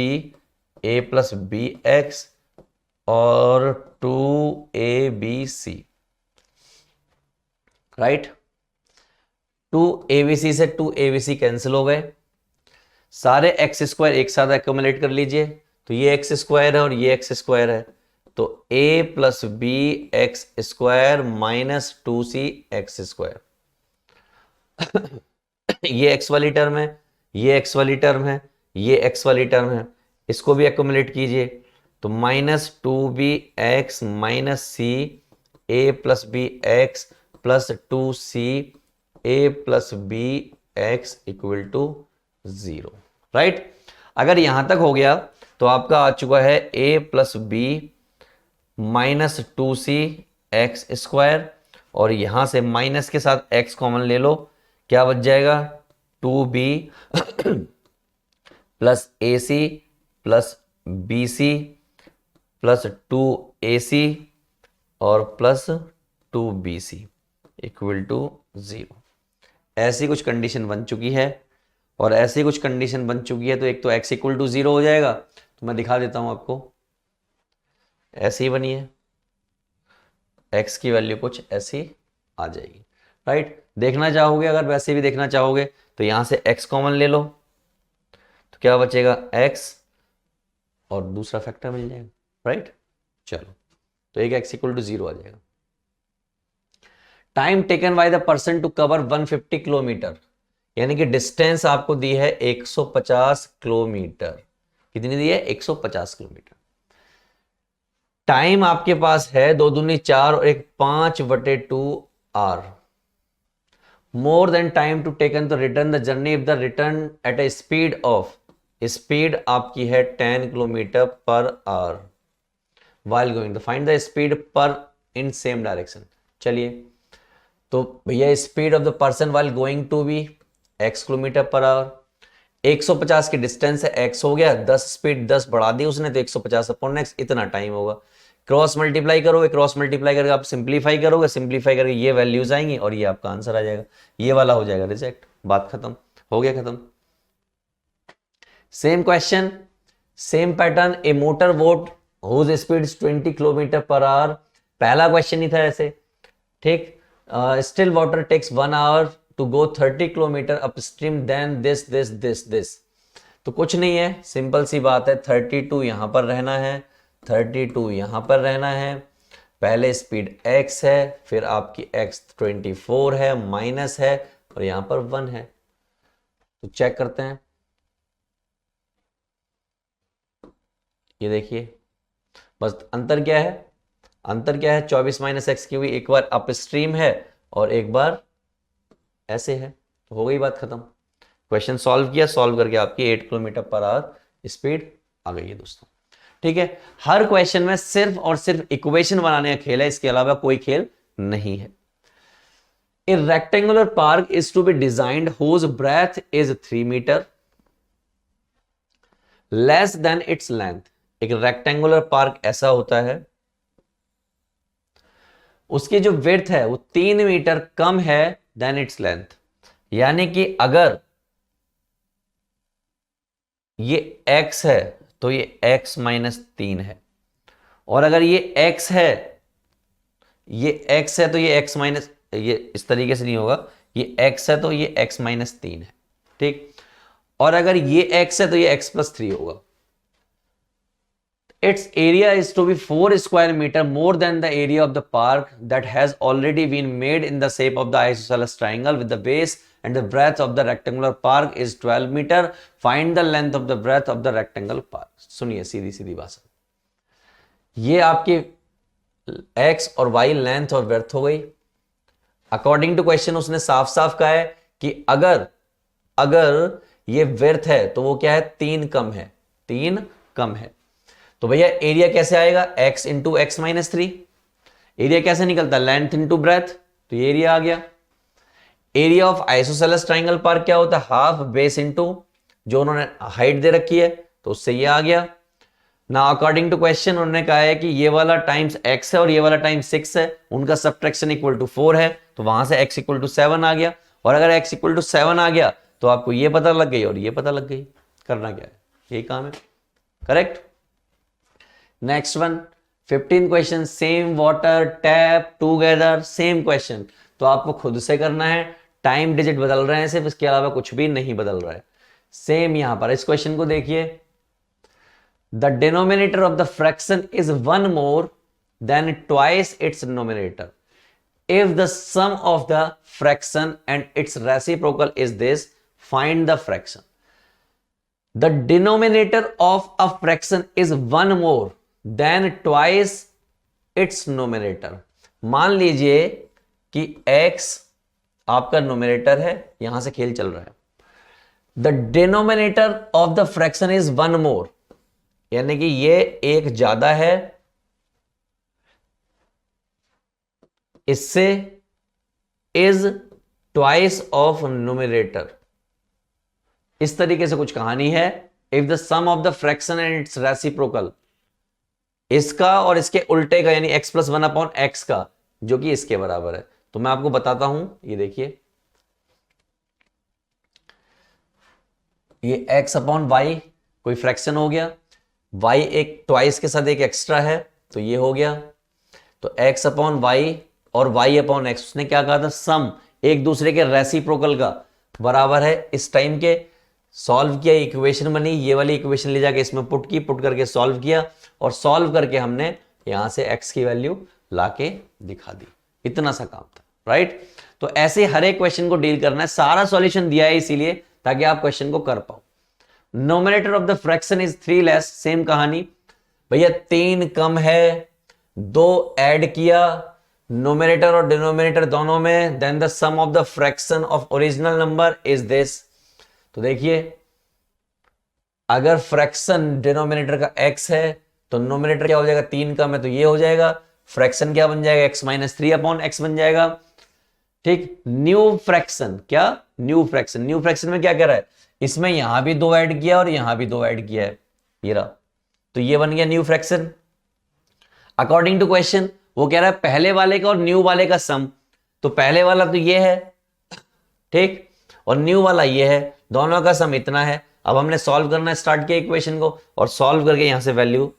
a plus b x और 2abc, राइट। 2abc से 2abc कैंसिल हो गए, सारे x² एक साथ एक्यूमुलेट कर लीजिए, तो ये x² है और ये x² है, तो a plus B x² minus 2c(x²) ये x वाली टर्म है, ये x वाली टर्म है, ये x वाली टर्म है, इसको भी एक्यूमुलेट कीजिए, तो minus 2bx minus c a plus b x plus 2c a plus b x equal to 0, right. अगर यहां तक हो गया तो आपका आ चुका है a plus B minus 2c(x²), और यहां से माइनस के साथ x कॉमन ले लो, क्या बच जाएगा, 2b plus ac plus bc plus 2ac और प्लस 2bc इक्वल टू 0। ऐसी कुछ कंडीशन बन चुकी है, और ऐसी कुछ कंडीशन बन चुकी है तो एक तो x इक्वल टू 0 हो जाएगा, तो मैं दिखा देता हूं आपको, ऐसे ही बनी है, x की वैल्यू कुछ ऐसी आ जाएगी, राइट। देखना चाहोगे, अगर वैसे भी देखना चाहोगे तो यहां से x कॉमन ले लो, तो क्या बचेगा, x और दूसरा फैक्टर मिल जाएगा, राइट। चलो, तो एक x इक्वल टू 0 आ जाएगा। Time taken by the person to cover 150 kilometre, यानी कि डिस्टेंस आपको दी है 150 किलोमीटर। कितनी दी है, 150 किलोमीटर। टाइम आपके पास है 2 दूनी 4 और 1 5/2 hour. More than time to taken to return the journey if the return at a speed of, speed आपकी है 10 kilometre per hour while going to find the speed per in same direction। चलिए, तो भैया speed of the person while going to भी x kilometre per our, 150 की distance है, x हो गया 10, स्पीड 10 बढ़ा दी उसने तो 150 अपॉन x, इतना टाइम होगा। क्रॉस मल्टीप्लाई करोगे, क्रॉस मल्टीप्लाई करके आप सिंप्लीफाई करोगे, सिंप्लीफाई करके ये वैल्यूज आएंगी और ये आपका आंसर आ जाएगा, ये वाला हो जाएगा रिजेक्ट, बात खत्म, हो गया खत्म। Same question, same pattern, a motor boat whose speed is 20 kilometre per hour. पहला क्वेश्चन ही था ऐसे, ठीक। Still water takes 1 hour to go 30 kilometre upstream then this. तो कुछ नहीं है, सिंपल सी बात है, 32 यहां पर रहना है, 32 यहां पर रहना है, पहले स्पीड x है, फिर आपकी x 24 है, माइनस है और यहां पर 1 है। तो चेक करते हैं, ये देखिए बस अंतर क्या है, अंतर क्या है, 24 माइनस एक्स की हुई, एक बार अप स्ट्रीम है और एक बार ऐसे है, तो हो गई बात खत्म। क्वेश्चन सॉल्व किया, सॉल्व करके आपकी 8 किलोमीटर पर आवर स्पीड आ गई है दोस्तों, ठीक है। हर क्वेश्चन में सिर्फ और सिर्फ इक्वेशन बनाने का खेल है, इसके अलावा कोई खेल नहीं है। A rectangular park is to be designed whose breadth is 3 metre less than its length. एक रेक्टेंगुलर पार्क ऐसा होता है, उसकी जो विड्थ है वो 3 मीटर कम है देन इट्स लेंथ, यानी कि अगर ये x है तो ये x माइनस 3 है, और अगर ये x है, ये x है तो ये x माइनस, ये इस तरीके से नहीं होगा, ये x है तो ये x माइनस 3 है, ठीक। और अगर ये x है तो ये x प्लस 3 होगा। Its area is to be 4 square meter more than the area of the park that has already been made in the shape of the isosceles triangle with the base and the breadth of the rectangular park is 12 meter. Find the length of the breadth of the rectangle park। सुनिए सीधी सीधी भाषा, ये आपके x और y length और breath हो गई। According to question उसने साफ साफ कहा है कि अगर ये ब्रेथ है तो वो क्या है, 3 कम है, 3 कम है। तो भैया एरिया कैसे आएगा, x into x minus 3। Area कैसे निकलता है, लेंथ इंटू ब्रेथ, तो ये एरिया आ गया। Area of isosceles triangle park क्या होता है, हाफ बेस इंटू जो उन्होंने हाइट दे रखी है, तो उससे ये आ गया ना। अकॉर्डिंग टू क्वेश्चन उन्होंने कहा है कि ये वाला टाइम्स x है और ये वाला टाइम्स 6 है, उनका सब्ट्रैक्शन इक्वल टू 4 है, तो वहां से x इक्वल टू 7 आ गया। और अगर x इक्वल टू 7 आ गया तो आपको ये पता लग गई और ये पता लग गई, करना क्या है, यही काम है। Correct. Next one 15 question, same water tap together, same question, तो आपको खुद से करना है। टाइम डिजिट बदल रहे हैं सिर्फ, इसके अलावा कुछ भी नहीं बदल रहा है। सेम यहां पर इस क्वेश्चन को देखिए, the denominator of the fraction is 1 more than twice its nominator if the sum of the fraction and its reciprocal is this, find the fraction. The denominator of a fraction is 1 more than twice its numerator. मान लीजिए कि x आपका nominator है, यहां से खेल चल रहा है। The denominator of the fraction is 1 more, यानी कि ये एक ज्यादा है इससे, इज ट्वाइस ऑफ न्यूमरेटर, इस तरीके से कुछ कहानी है। If the sum of the fraction and its reciprocal, इसका और इसके उल्टे का यानी x प्लस 1 अपॉन एक्स का, जो कि इसके बराबर है। तो मैं आपको बताता हूं, ये देखिए, ये x अपॉन वाई कोई फ्रैक्शन हो गया, y एक ट्वाइस के साथ एक एक्स्ट्रा है, तो ये हो गया। तो x अपॉन वाई और y अपॉन एक्स, उसने क्या कहा था, सम एक दूसरे के रेसिप्रोकल का बराबर है। इस टाइम के सॉल्व किया, इक्वेशन बनी, ये वाली इक्वेशन ले जाके इसमें पुट की, पुट करके सॉल्व किया, और सॉल्व करके हमने यहां से x की वैल्यू लाके दिखा दी। इतना सा काम था, राइट। तो ऐसे हर एक क्वेश्चन को डील करना है, सारा सॉल्यूशन दिया है इसीलिए ताकि आप क्वेश्चन को कर पाओ। Nominator of the fraction is 3 less, same कहानी भैया, 3 कम है, 2 ऐड किया नोमिनेटर और डिनोमिनेटर दोनों में, then the sum of the fraction of original number is this. तो देखिए, अगर फ्रैक्शन डिनोमिनेटर का x है तो नोमिनेटर क्या हो जाएगा, 3 कम है तो ये हो जाएगा, फ्रैक्शन क्या बन जाएगा, x माइनस 3 अपॉन एक्स बन जाएगा। ठीक, न्यू फ्रैक्शन, क्या न्यू फ्रैक्शन, न्यू फ्रैक्शन में क्या कह रहा है, इसमें यहां भी 2 ऐड किया और यहां भी 2 ऐड किया है, ये रहा, तो ये बन गया new fraction. According to question वो कह रहा है पहले वाले का और न्यू वाले का सम, तो पहले वाला तो ये है, ठीक, और न्यू वाला ये है, दोनों का सम इतना है। अब हमने सॉल्व करना स्टार्ट किया इक्वेशन को, और सॉल्व करके यहां से वैल्यू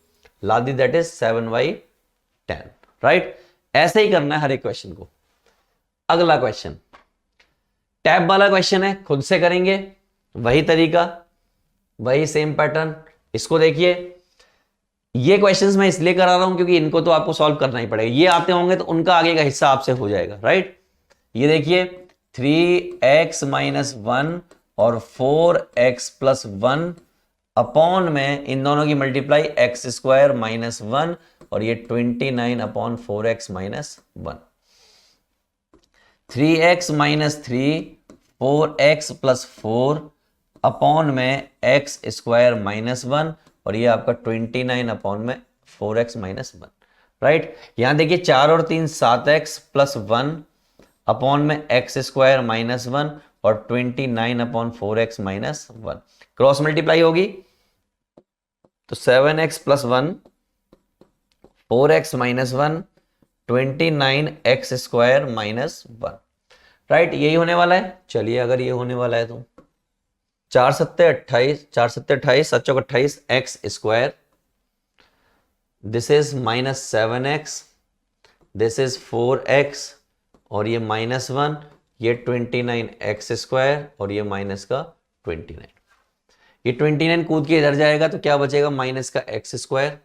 ला दी, दैट इज 7/10, राइट। ऐसे ही करना है हर एक क्वेश्चन को। अगला क्वेश्चन टैब वाला क्वेश्चन है, खुद से करेंगे, वही तरीका, वही सेम पैटर्न। इसको देखिए, ये क्वेश्चंस मैं इसलिए करा रहा हूं क्योंकि इनको तो आपको सॉल्व करना ही पड़ेगा, ये आते होंगे तो उनका आगे का हिस्सा आपसे हो जाएगा, राइट। ये देखिए 3x माइनस 1 और 4x प्लस 1 अपॉन में इन दोनों की मल्टीप्लाई एक्स स्क्वायर माइनस 1 और ये 29 upon 4x minus 1, 3x minus 3 4x plus 4 upon में एक्स स्क्वायर माइनस 1 और ये आपका 29 अपॉन में 4x माइनस 1, राइट। यहां देखिए 4 और 3 7x प्लस 1 अपॉन में एक्स स्क्वायर माइनस 1 और 29 upon 4x minus 1, cross multiply होगी तो 7x plus 1 4x minus 1 29x square minus 1, right. यही होने वाला है। चलिए अगर ये होने वाला है तो 4 सत्ते 28, 4 सत्ते 28, 7 चौक 28 x square, this is minus 7x, this is 4x और ये माइनस 1, ये 29x स्क्वायर और ये माइनस का 29, ये 29 कूद के इधर जाएगा तो क्या बचेगा, माइनस का x स्क्वायर,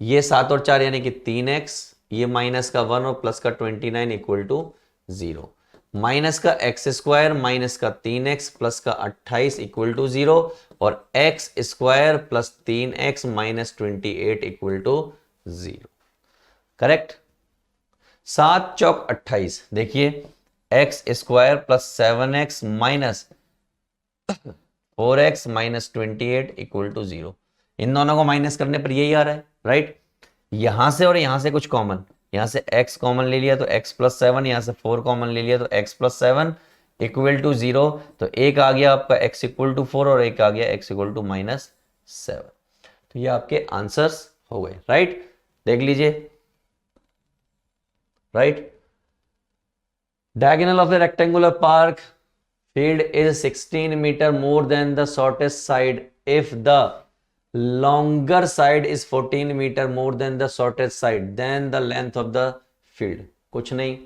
ये 7 और 4 यानी कि 3x, ये माइनस का 1 और प्लस का 29 इक्वल टू 0, माइनस का x स्क्वायर माइनस का 3x प्लस का 28 इक्वल टू 0 और x square plus 3x minus 28 equal to 0, correct. 7 चौक 28, देखिए x square plus 7x minus 4x minus 28 equal to 0, इन दोनों को माइनस करने पर यही आ रहा है, राइट। यहां से और यहां से कुछ कॉमन, यहां से x कॉमन ले लिया तो x प्लस 7, यहां से 4 कॉमन ले लिया तो x प्लस 7 इक्वल टू 0। तो एक आ गया आपका x इक्वल टू 4 और एक आ गया x इक्वल टू -7। तो ये आपके आंसर्स हो गए, राइट। देख लीजिए, right. Diagonal of the rectangular park field is 16 meter more than the shortest side if the longer side is 14 meter more than the shortest side, then the length of the field। कुछ नहीं,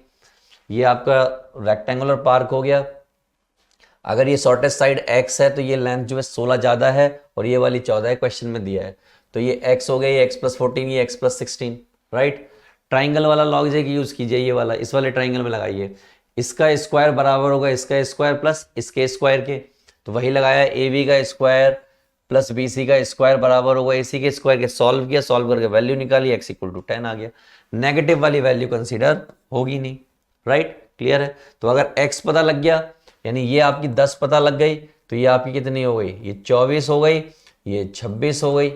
ये आपका rectangular park हो गया। अगर ये shortest side x है तो ये लेंथ जो है 16 ज्यादा है और ये वाली 14 है, क्वेश्चन में दिया है। तो ये x हो गया, ये x प्लस 14, ये x प्लस 16, राइट। ट्राइंगल वाला लॉजिक यूज कीजिए, ये वाला इस वाले ट्राइंगल में लगाइए। इसका स्क्वायर बराबर होगा इसका स्क्वायर प्लस इसके स्क्वायर के, तो वही लगाया। ए बी का स्क्वायर प्लस बी सी का स्क्वायर बराबर होगा ए सी के स्क्वायर के। सॉल्व किया, सॉल्व करके वैल्यू निकाली, एक्स इक्वल टू 10 आ गया। नेगेटिव वाली वैल्यू कंसीडर होगी नहीं, राइट। क्लियर है। तो अगर एक्स पता लग गया, यानी ये आपकी 10 पता लग गई, तो ये आपकी कितनी हो गई, ये 24 हो गई, ये 26 हो गई।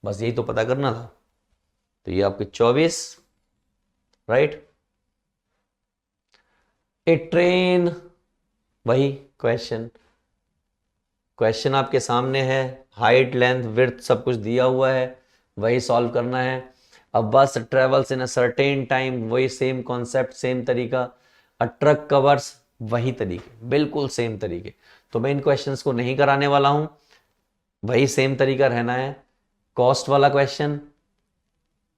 बस यही तो पता करना था। तो ये आपकी 24, राइट। ए ट्रेन, वही क्वेश्चन आपके सामने है, हाइट लेंथ विड्थ सब कुछ दिया हुआ है, वही सॉल्व करना है। अब बस travels in a certain time, वही सेम कॉन्सेप्ट, सेम तरीका। अ ट्रक कवर्स, वही तरीके, बिल्कुल सेम तरीके। तो मैं इन क्वेश्चंस को नहीं कराने वाला हूं, वही सेम तरीका रहना है। कॉस्ट वाला क्वेश्चन,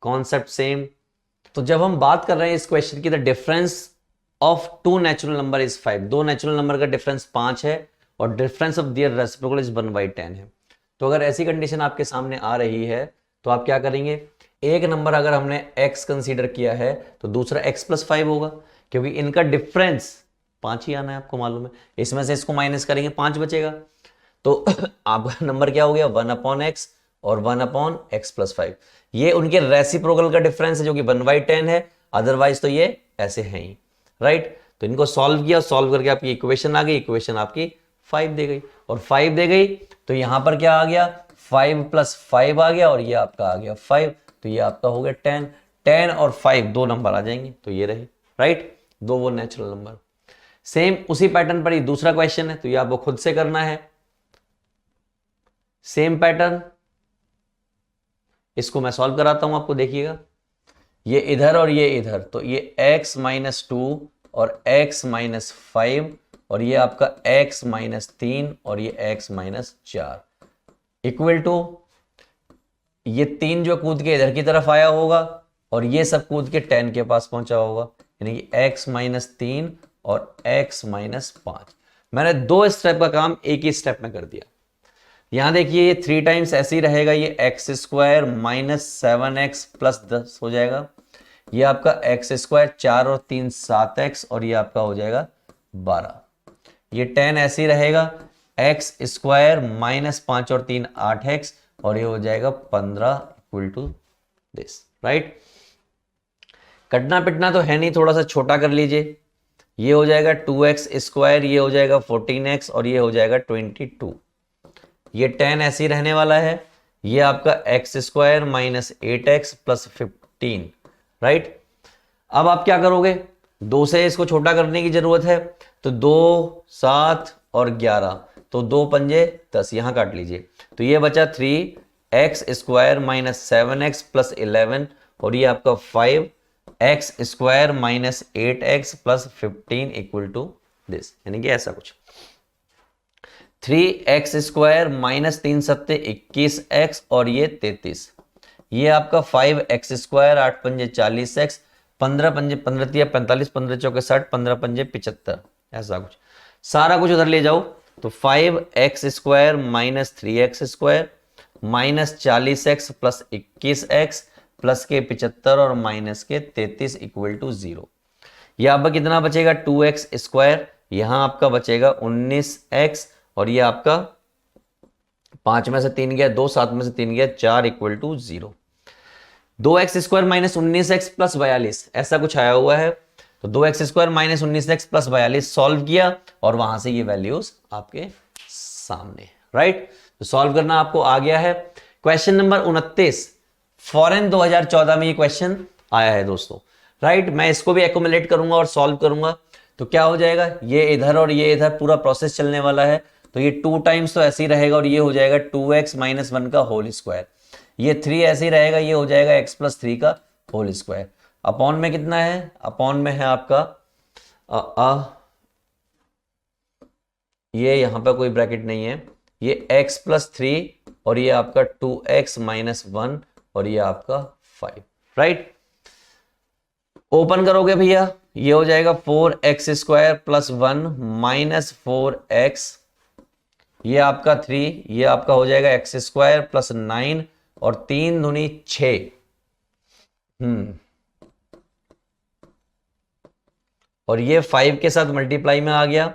कॉन्सेप्ट सेम। तो जब हम बात कर रहे हैं इस क्वेश्चन की, the difference of two natural number is 5, दो नेचुरल नंबर का डिफरेंस 5 है और difference of their reciprocal is 1/10 है। तो अगर ऐसी कंडीशन आपके सामने आ रही है तो आप क्या करेंगे, एक नंबर अगर हमने x कंसीडर किया है तो दूसरा x प्लस 5 होगा, क्योंकि इनका डिफरेंस 5 ही आना है, आपको मालूम है। इसमें से इसको माइनस करेंगे 5 बचेगा, तो आपका नंबर क्या हो गया, 1/x और 1/x प्लस 5। ये उनके रेसिप्रोकल का डिफरेंस है जो कि 1/10 है, अदरवाइज तो ये ऐसे हैं ही, राइट। तो इनको सॉल्व किया, सॉल्व करके आपकी इक्वेशन आ गई, इक्वेशन आपकी 5 दे गई, और 5 दे गई तो यहां पर क्या आ गया, 5 प्लस 5 आ गया और ये आपका आ गया 5, तो ये आपका हो गया 10। 10 और 5 दो नंबर आ जाएंगे, तो ये रहे, राइट, दो वो नेचुरल नंबर। सेम उसी पैटर्न पर ही दूसरा क्वेश्चन है, तो ये आपको खुद से करना है, सेम पैटर्न। इसको मैं सॉल्व कराता हूं आपको, देखिएगा। ये इधर और ये इधर, तो ये x माइनस 2 और x माइनस 5 और ये आपका x माइनस 3 और ये x माइनस 4 इक्वल टू, ये 3 जो कूद के इधर की तरफ आया होगा और ये सब कूद के 10 के पास पहुंचा होगा, यानी कि x माइनस 3 और x माइनस 5। मैंने दो स्टेप का काम एक ही स्टेप में कर दिया। यहां देखिए, ये 3 टाइम्स ऐसे ही रहेगा, ये x square minus 7x plus 10 हो जाएगा। ये आपका एक्स स्क्वायर 4 और 3 7x और ये आपका हो जाएगा 12। ये 10 ऐसे ही रहेगा, एक्स स्क्वायर माइनस 5 और 3 8x और ये हो जाएगा 15 इक्वल टू दिस, राइट। कटना पिटना तो है नहीं, थोड़ा सा छोटा कर लीजिए। ये हो जाएगा 2x स्क्वायर, ये हो जाएगा 14x और ये हो जाएगा 22। ये 10 ऐसे ही रहने वाला है। ये आपका x square minus 8x plus 15, right. अब आप क्या करोगे, 2 से इसको छोटा करने की जरूरत है, तो 2 7 और 11, तो 2 पंजे 10, यहां काट लीजिए। तो ये बचा 3x square minus 7x plus 11 और ये आपका 5x square minus 8x plus 15 equal to this, यानी कि ऐसा कुछ। 3x स्क्वायर माइनस 3 सत्ते 21x और ये 33। ये आपका 5x स्क्वायर 8 पंजे 40x, 15 पंजे 15 तिया 45, 15 चौके 60, 15 पंजे 75, ऐसा कुछ। सारा कुछ उधर ले जाओ, तो 5x square minus 3x square minus 40x plus 21x plus के 75 और माइनस के 33 इक्वल टू 0। यह आपका कितना बचेगा, 2x स्क्वायर, यहां आपका बचेगा 19x और ये आपका 5 में से 3 गया 2, 7 में से 3 गया 4 equal to 0। 2x square minus 19x plus 42, ऐसा कुछ आया हुआ है। तो 2x square minus 19x plus 42 solve किया और वहां से ये वैल्यूज आपके सामने, राइट। तो सॉल्व करना आपको आ गया है। क्वेश्चन नंबर 29 फॉरेन 2014 में ये क्वेश्चन आया है दोस्तों, राइट। मैं इसको भी एक्यूमुलेट करूंगा और सॉल्व करूंगा, तो क्या हो जाएगा, ये इधर और ये इधर पूरा प्रोसेस चलने वाला है, तो ये 2 टाइम्स तो ऐसे ही रहेगा और ये हो जाएगा 2x - 1 का होल स्क्वायर, ये 3 ऐसे ही रहेगा, ये हो जाएगा x + 3 का होल स्क्वायर। अपॉन में कितना है, अपॉन में है आपका ये यहां पर कोई ब्रैकेट नहीं है, ये x + 3 और ये आपका 2x - 1 और ये आपका 5, राइट। ओपन करोगे भैया, ये हो जाएगा 4x² + 1 - 4x, ये आपका 3, ये आपका हो जाएगा x² + 9 और 3 दूनी 6, और ये 5 के साथ मल्टीप्लाई में आ गया,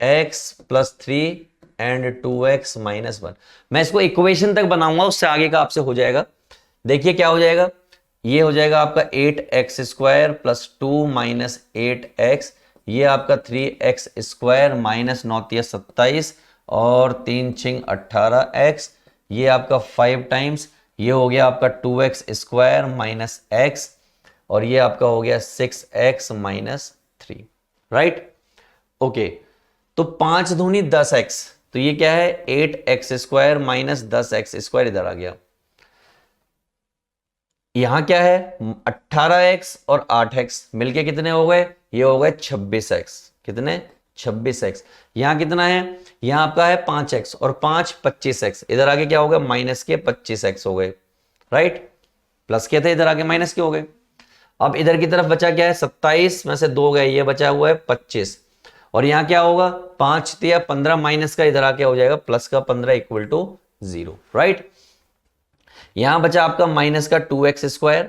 x + 3 एंड 2x - 1। मैं इसको इक्वेशन तक बनाऊंगा, उससे आगे का आपसे हो जाएगा। देखिए क्या हो जाएगा, ये हो जाएगा आपका 8x² + 2 - 8x, ये आपका 3x² - 9 × 27 और 3 × 6 = 18x, ये आपका 5 टाइम्स, ये हो गया आपका 2x² - x और ये आपका हो गया 6x - 3, राइट। ओके, तो 5 दूनी 10x, तो ये क्या है 8x² - 10x² इधर आ गया। यहां क्या है 18x और 8x मिलके कितने हो गए, ये हो गए 26x, कितने 26x। यहां कितना है, यहां आपका है 5x और 5 25x, इधर आगे क्या हो गया माइनस के 25x हो गए, राइट। प्लस के थे, इधर आगे माइनस के हो गए। अब इधर की तरफ बचा क्या है 27 में से 2 गए, ये बचा हुआ है 25 और यहां क्या होगा 5 दिया 15 माइनस का, इधर आके हो जाएगा प्लस का 15 = 0, राइट। यहां बचा आपका माइनस का 2x²,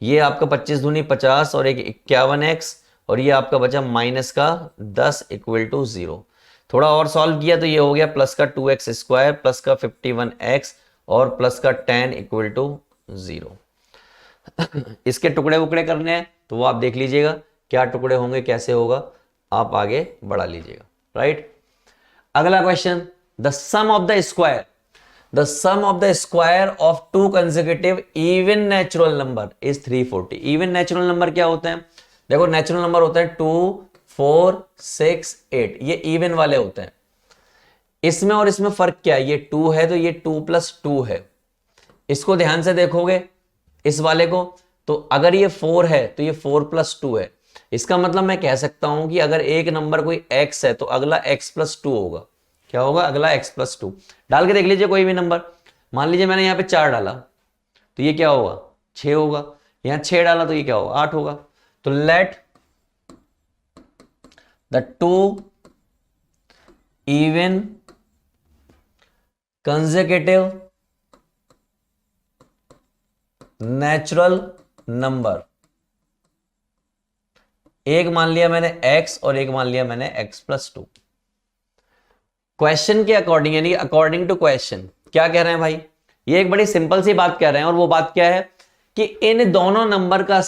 ये आपका 25 दूनी 50 और एक 51x और ये आपका बचा माइनस का 10 = 0। थोड़ा और सॉल्व किया तो ये हो गया प्लस का 2x² प्लस का 51x और प्लस का 10 = 0। इसके टुकड़े वुकड़े करने हैं तो वो आप देख लीजिएगा क्या टुकड़े होंगे, कैसे होगा, आप आगे बढ़ा लीजिएगा, राइट। अगला question, the sum of the square of 2 consecutive even natural number is 340। Even natural number क्या होते हैं, देखो नेचुरल नंबर होते हैं 2 4 6 8, ये इवन वाले होते हैं। इसमें और इसमें फर्क क्या है, ये 2 है तो ये 2 + 2 है। इसको ध्यान से देखोगे इस वाले को, तो अगर ये 4 है तो ये 4 + 2 है। इसका मतलब मैं कह सकता हूं कि अगर एक नंबर कोई x है तो अगला x + 2 होगा। क्या होगा, अगला x + 2। डाल के देख लीजिए कोई भी नंबर, मान लीजिए मैंने यहाँ पे 4 डाला तो ये क्या होगा 6 होगा, यहां 6 डाला तो ये क्या होगा 8 होगा। तो let the 2 even consecutive natural number, एक मान लिया मैंने x और एक मान लिया मैंने x + 2। क्वेश्चन के अकॉर्डिंग यानी अकॉर्डिंग टू क्वेश्चन क्या कह रहे हैं भाई, ये एक बड़ी सिंपल सी बात कह रहे हैं और वो बात क्या है कि इन दोनों नंबर का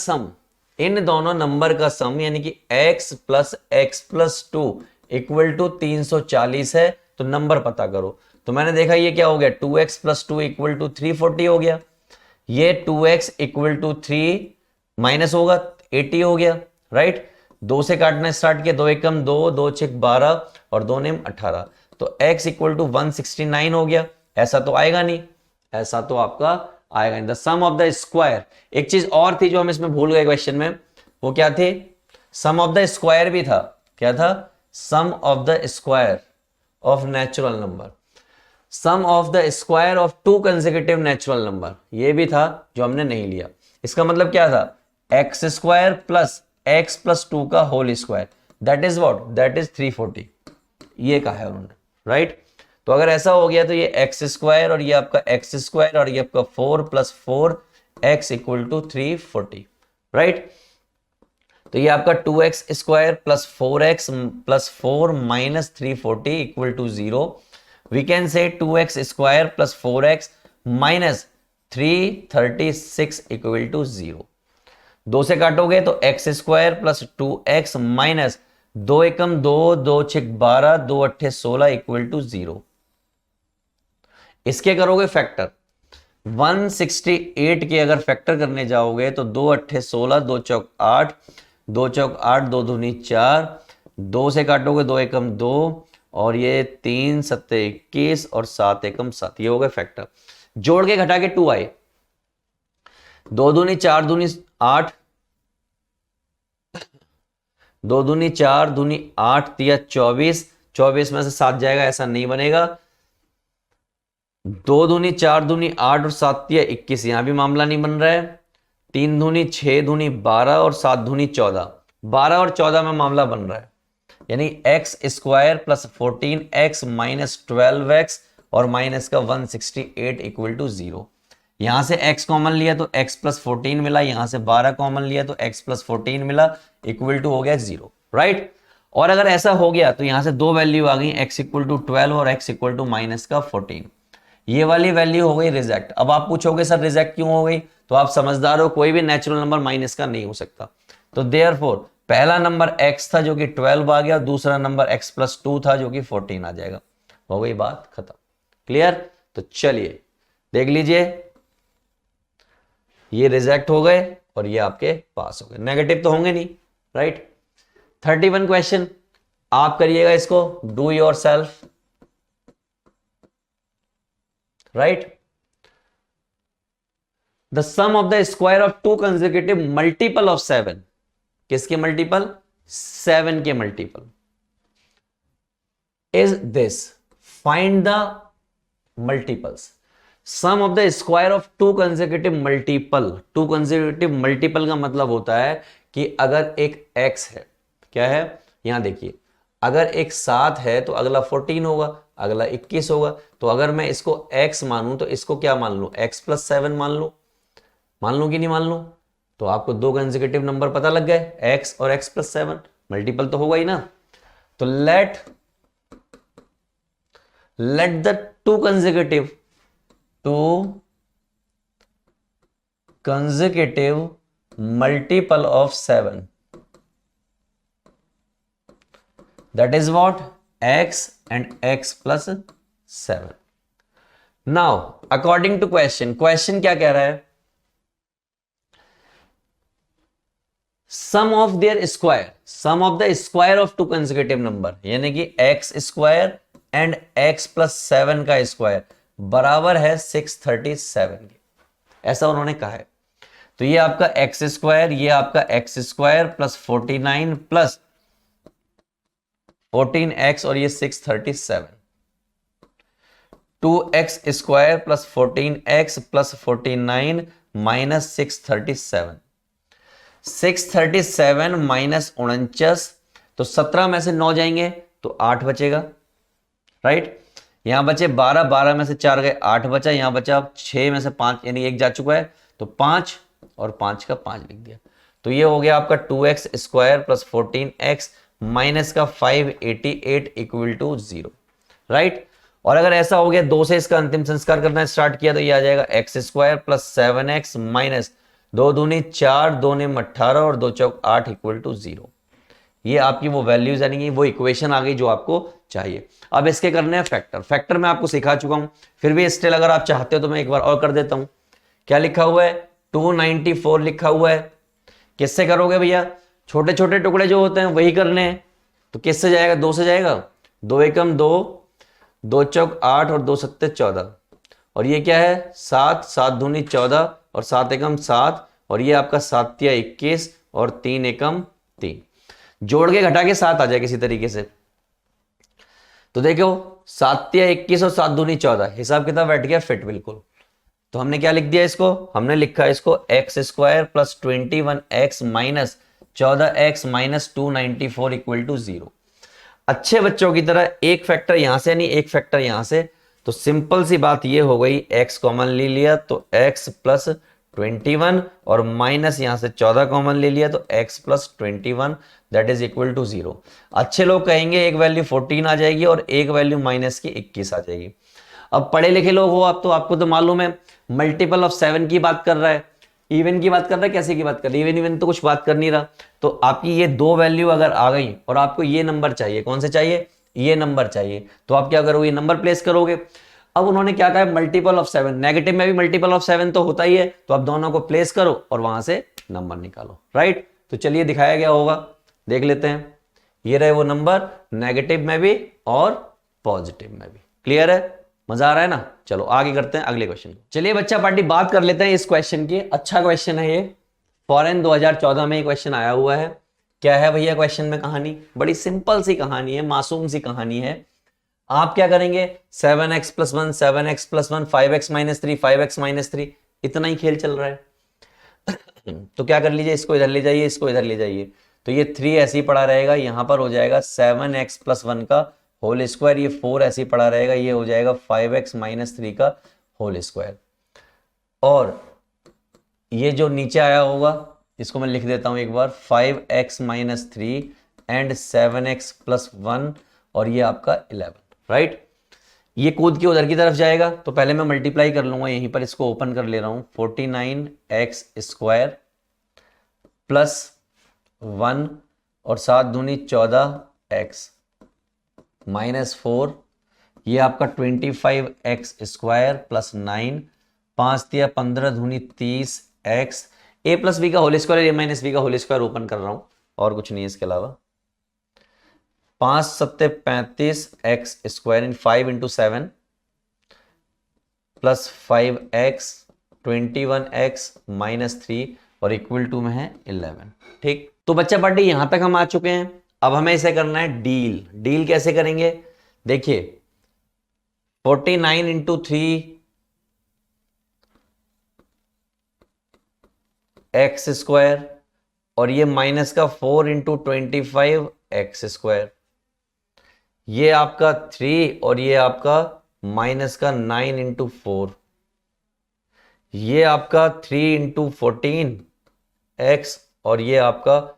सम यानी कि x + x + 2 = 340 है, तो नंबर पता करो। तो मैंने देखा ये क्या हो गया 2x + 2 = 340 हो गया, ये 2x = 3 माइनस होगा 80 हो गया, राइट। 2 से काटना स्टार्ट किया, 2 एकम 2 2 6 12 और 2 नेम 18, तो x = 169 हो गया। ऐसा तो आएगा नहीं, ऐसा तो आपका आएगा नहीं। The sum of the square, एक चीज और थी जो हम इसमें भूल गए क्वेश्चन में, वो क्या थी, सम ऑफ द स्क्वायर भी था। क्या था, sum of the square of natural number, sum of the square of 2 consecutive natural number, ये भी था जो हमने नहीं लिया। इसका मतलब क्या था, x² + x + 2 का whole square, that is what, that is 340, ये कहा है उन्होंने, राइट। तो अगर ऐसा हो गया तो ये x² और ये आपका x² और ये आपका 4 + 4 x = 340, राइट। तो ये आपका 2x² + 4x + 4 - 340 = 0। We can say 2x² + 4x - 336 = 0। 2 से काटोगे तो x² + 2x माइनस 2 एकम 2 2 6 12 2 8 16 = 0। इसके करोगे फैक्टर 168 के अगर फैक्टर करने जाओगे तो 2 अट्ठे 16, 2 चौक 8, 2 चौक 8, 2 दूनी 4, 2 से काटोगे 2 एकम 2, और ये 3 सत्ते 21 और 7 एकम 7, ये हो गए फैक्टर। जोड़ के घटा के 2 आए, 2 दूनी 4 दूनी 8, 2 दूनी 4 दूनी 8 तिया 24, 24 में से 7 जाएगा, ऐसा नहीं बनेगा। 2 दूनी 4 दूनी 8 और 7 तिया 21, यहां भी मामला नहीं बन रहा है। 3 दूनी 6 दूनी 12 और 7 दूनी 14, 12 और 14 में मामला बन रहा है, यानी x square plus 14x minus 12x और माइनस का 168 इक्वल टू 0। यहां से x कॉमन लिया तो x प्लस 14 मिला, यहां से 12 कॉमन लिया तो x प्लस 14 मिला, इक्वल टू हो गया 0, राइट। और अगर ऐसा हो गया तो यहां से दो वैल्यू आ गई, x इक्वल टू 12 और x इक्वल टू माइनस का 14, ये वाली वैल्यू हो गई रिजेक्ट। अब आप पूछोगे सर रिजेक्ट क्यों हो गई, तो आप समझदार हो, कोई भी नेचुरल नंबर माइनस का नहीं हो सकता। तो देयरफॉर पहला नंबर x था जो कि 12 आ गया, दूसरा नंबर x प्लस 2 था जो कि 14 आ जाएगा। हो गई बात खत्म, क्लियर। तो चलिए देख लीजिए, ये रिजेक्ट हो गए और ये आपके पास हो गए, नेगेटिव तो होंगे नहीं, राइट। 31 क्वेश्चन आप करिएगा इसको, do yourself, right. The sum of the square of two consecutive multiple of 7, किसके मल्टीपल, 7 के multiple, is this, find the multiples. Sum of the square of two consecutive multiple, two consecutive multiple का मतलब होता है कि अगर एक x है, क्या है, यहां देखिए, अगर एक 7 है तो अगला 14 होगा, अगला 21 होगा। तो अगर मैं इसको x मानूं तो इसको क्या मान लूं, x प्लस 7 मान लूं कि नहीं मान लूं। तो आपको दो कंसेक्यूटिव नंबर पता लग गए, x और x प्लस 7, मल्टीपल तो होगा ही ना। तो let the two consecutive multiple of 7, that is what, x and x plus 7. Now according to question क्या कह रहा है, sum of their square, sum of the square of two consecutive number, यानी कि x square and x plus 7 का square बराबर है 637 के, ऐसा उन्होंने कहा है। तो ये आपका x स्क्वायर, ये आपका x square plus 49 plus 14x और ये 637, 2x square plus 14x plus 49 minus 637, 637 minus 49, तो 17 में से 9 जाएंगे तो 8 बचेगा, राइट। यहां बचे 12, 12 में से 4 गए, 8 बचा, यहां बचा 6 में से 5 यानी 1 जा चुका है, तो 5 और 5 का 5 लिख दिया। तो ये हो गया आपका 2x square plus 14x minus का 588 इक्वल टू 0, राइट। और अगर ऐसा हो गया 2 से इसका अंतिम संस्कार करना स्टार्ट किया तो ये आ जाएगा x square plus 7x minus 2 दूनी 4, 2 ने 18 और 2 चौक 8 इक्वल टू 0। ये आपकी वो वैल्यूज यानी कि वो इक्वेशन आ गई जो आपको चाहिए। अब इसके करने हैं फैक्टर, फैक्टर मैं आपको सिखा चुका हूं, फिर भी स्टिल अगर आप चाहते हो तो मैं एक बार और कर देता हूं। क्या लिखा हुआ है, 294 लिखा हुआ है। किससे करोगे भैया, छोटे छोटे टुकड़े जो होते हैं वही करने हैं। तो किससे जाएगा, 2 से जाएगा, 2 एकम 2, 2 चौक 8 और 2 सत्ते 14, और ये क्या है 7, 7 दूनी 14 और 7 एकम 7, और ये आपका 7 तिया 21 और 3 एकम 3, जोड़ के घटा के 7 आ जाए किसी तरीके से। तो देखो 7 तिया 21 और 7 दूनी 14, हिसाब किताब बैठ गया फिट बिल्कुल। तो हमने क्या लिख दिया इसको, हमने लिखा इसको x square plus 21x minus 14x minus 294 equal to 0। अच्छे बच्चों की तरह एक फैक्टर यहां से नहीं एक फैक्टर यहां से, तो सिंपल सी बात ये हो गई, x कॉमन ले लिया तो x प्लस 21 और माइनस यहां से 14 कॉमन ले लिया तो x plus 21 that is equal to 0। अच्छे लोग कहेंगे एक वैल्यू 14 आ जाएगी और एक वैल्यू माइनस की 21 आ जाएगी। अब पढ़े लिखे लोग हो आप, तो आपको तो मालूम है मल्टीपल ऑफ 7 की बात कर रहा है, इवन की बात कर रहा है, कैसे की बात कर रहा है, इवन तो कुछ बात कर नहीं रहा। तो आपकी ये दो वैल्यू अगर आ गई और आपको ये नंबर चाहिए, कौन से चाहिए, ये नंबर चाहिए, तो आप क्या करोगे, ये नंबर प्लेस करोगे। अब उन्होंने क्या कहा, मल्टीपल ऑफ 7, नेगेटिव में भी मल्टीपल ऑफ 7 तो होता ही है, तो अब दोनों को प्लेस करो और वहां से नंबर निकालो, राइट। तो चलिए दिखाया गया होगा, देख लेते हैं। ये रहे वो नंबर, नेगेटिव में भी और पॉजिटिव में भी। क्लियर है, मजा आ रहा है ना। चलो आगे करते हैं अगले क्वेश्चन। चलिए बच्चा पार्टी बात कर लेते हैं इस क्वेश्चन की। अच्छा क्वेश्चन है ये, फॉरेन 2014 में क्वेश्चन आया हुआ है। क्या है भैया क्वेश्चन में कहानी, बड़ी सिंपल सी कहानी है, मासूम सी कहानी है। आप क्या करेंगे, 7x + 1 7x + 1 5x - 3 5x - 3, इतना ही खेल चल रहा है। तो क्या कर लीजिए, इसको इधर ले जाइए, इसको इधर ले जाइए, तो ये 3 ऐसे ही पड़ा रहेगा, यहां पर हो जाएगा 7x + 1 का होल स्क्वायर, ये 4 ऐसे ही पड़ा रहेगा, ये हो जाएगा 5x - 3 का होल स्क्वायर। और ये जो नीचे आया होगा इसको मैं लिख देता हूं एक बार, 5x - 3 एंड 7x + 1 और ये आपका 11, राइट। ये कूद के उधर की तरफ जाएगा, तो पहले मैं मल्टीप्लाई कर लूंगा, यहीं पर इसको ओपन कर ले रहा हूं, 49x² + 1 और 7 दूनी 14x -4, ये आपका 25x² + 9, 5 तिया 15 दूनी 30x, a + b का होल स्क्वायर, a - b का होल स्क्वायर ओपन कर रहा हूं, और कुछ नहीं है इसके अलावा। 5 7 35x² इन 5 × 7 + 5x 21x - 3 और इक्वल टू में है 11। ठीक, तो बच्चा पार्टी यहां तक हम आ चुके हैं। अब हमें इसे करना है डील। डील कैसे करेंगे, देखिए 49 × 3 x² और ये माइनस का 4 × 25 x², ये आपका 3 और ये आपका माइनस का 9 × 4, ये आपका 3 × 14 x और ये आपका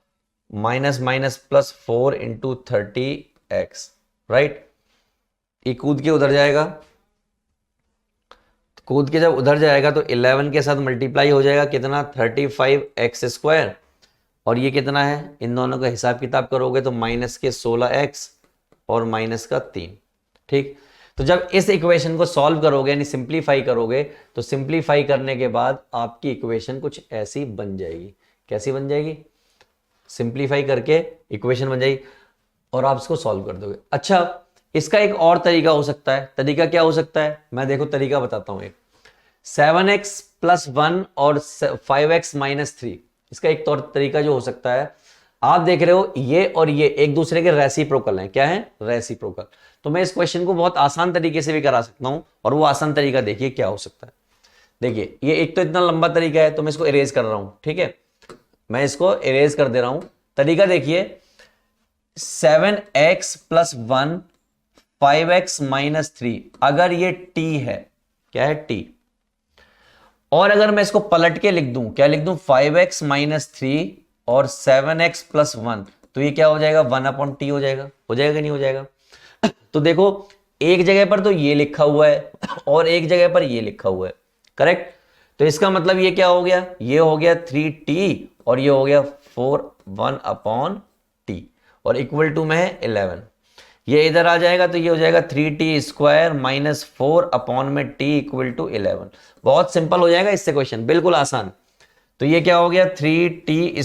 माइनस प्लस 4 × 30x, राइट। ये कूद के उधर जाएगा, कूद के जब उधर जाएगा तो 11 के साथ मल्टीप्लाई हो जाएगा, कितना 35x² और ये कितना है, इन दोनों का हिसाब किताब करोगे तो माइनस के 16x और माइनस का 3। ठीक, तो जब इस इक्वेशन को सॉल्व करोगे यानी सिंप्लीफाई करोगे, तो सिंप्लीफाई करने के बाद आपकी इक्वेशन कुछ ऐसी बन जाएगी। कैसी बन जाएगी, सिंप्लीफाई करके इक्वेशन बन जाएगी और आप इसको सॉल्व कर दोगे। अच्छा, इसका एक और तरीका हो सकता है। तरीका क्या हो सकता है, मैं देखो तरीका बताता हूं। एक 7x + 1 और 5x - 3, इसका एक तौर तरीका जो हो सकता है, आप देख रहे हो ये और ये एक दूसरे के रेसिप्रोकल हैं। क्या है, रेसिप्रोकल। तो मैं इस क्वेश्चन को बहुत आसान तरीके से भी करा सकता हूं, और वो आसान तरीका देखिए क्या हो सकता है। देखिए ये एक तो इतना लंबा तरीका है, तो मैं इसको इरेज कर रहा हूं। ठीक है, मैं इसको इरेज कर दे रहा हूं। तरीका देखिए, 7x + 1 5x - 3, अगर ये t है, क्या है t, और अगर मैं इसको पलट के लिख दूं, क्या लिख दूं, 5x - 3 और 7x + 1, तो ये क्या हो जाएगा, 1/t हो जाएगा। हो जाएगा कि नहीं हो जाएगा। तो देखो एक जगह पर तो ये लिखा हुआ है और एक जगह पर ये लिखा हुआ है, करेक्ट। तो इसका मतलब ये क्या हो गया, ये हो गया 3t और ये हो गया 1/t और इक्वल टू में है 11। ये इधर आ जाएगा तो ये हो जाएगा 3t² - 4/t = 11। बहुत सिंपल हो जाएगा इससे क्वेश्चन, बिल्कुल आसान। तो ये क्या हो गया, 3t² -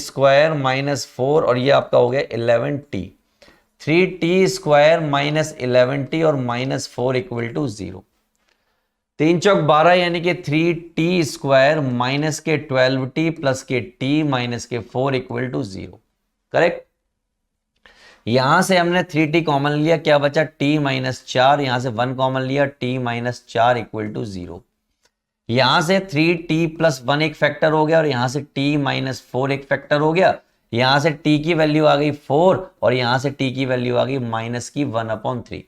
4 और ये आपका हो गया 11t। 3t² - 11t और -4 = 0। 3 चौक 12 यानी कि 3t² - के 12t + के t - के 4 = 0, करेक्ट। यहां से हमने 3t कॉमन लिया, क्या बचा, t - 4, यहां से 1 कॉमन लिया, t - 4 = 0। यहां से 3t + 1 एक फैक्टर हो गया और यहां से t - 4 एक फैक्टर हो गया। यहां से t की वैल्यू आ गई 4 और यहां से t की वैल्यू आ गई -1/3।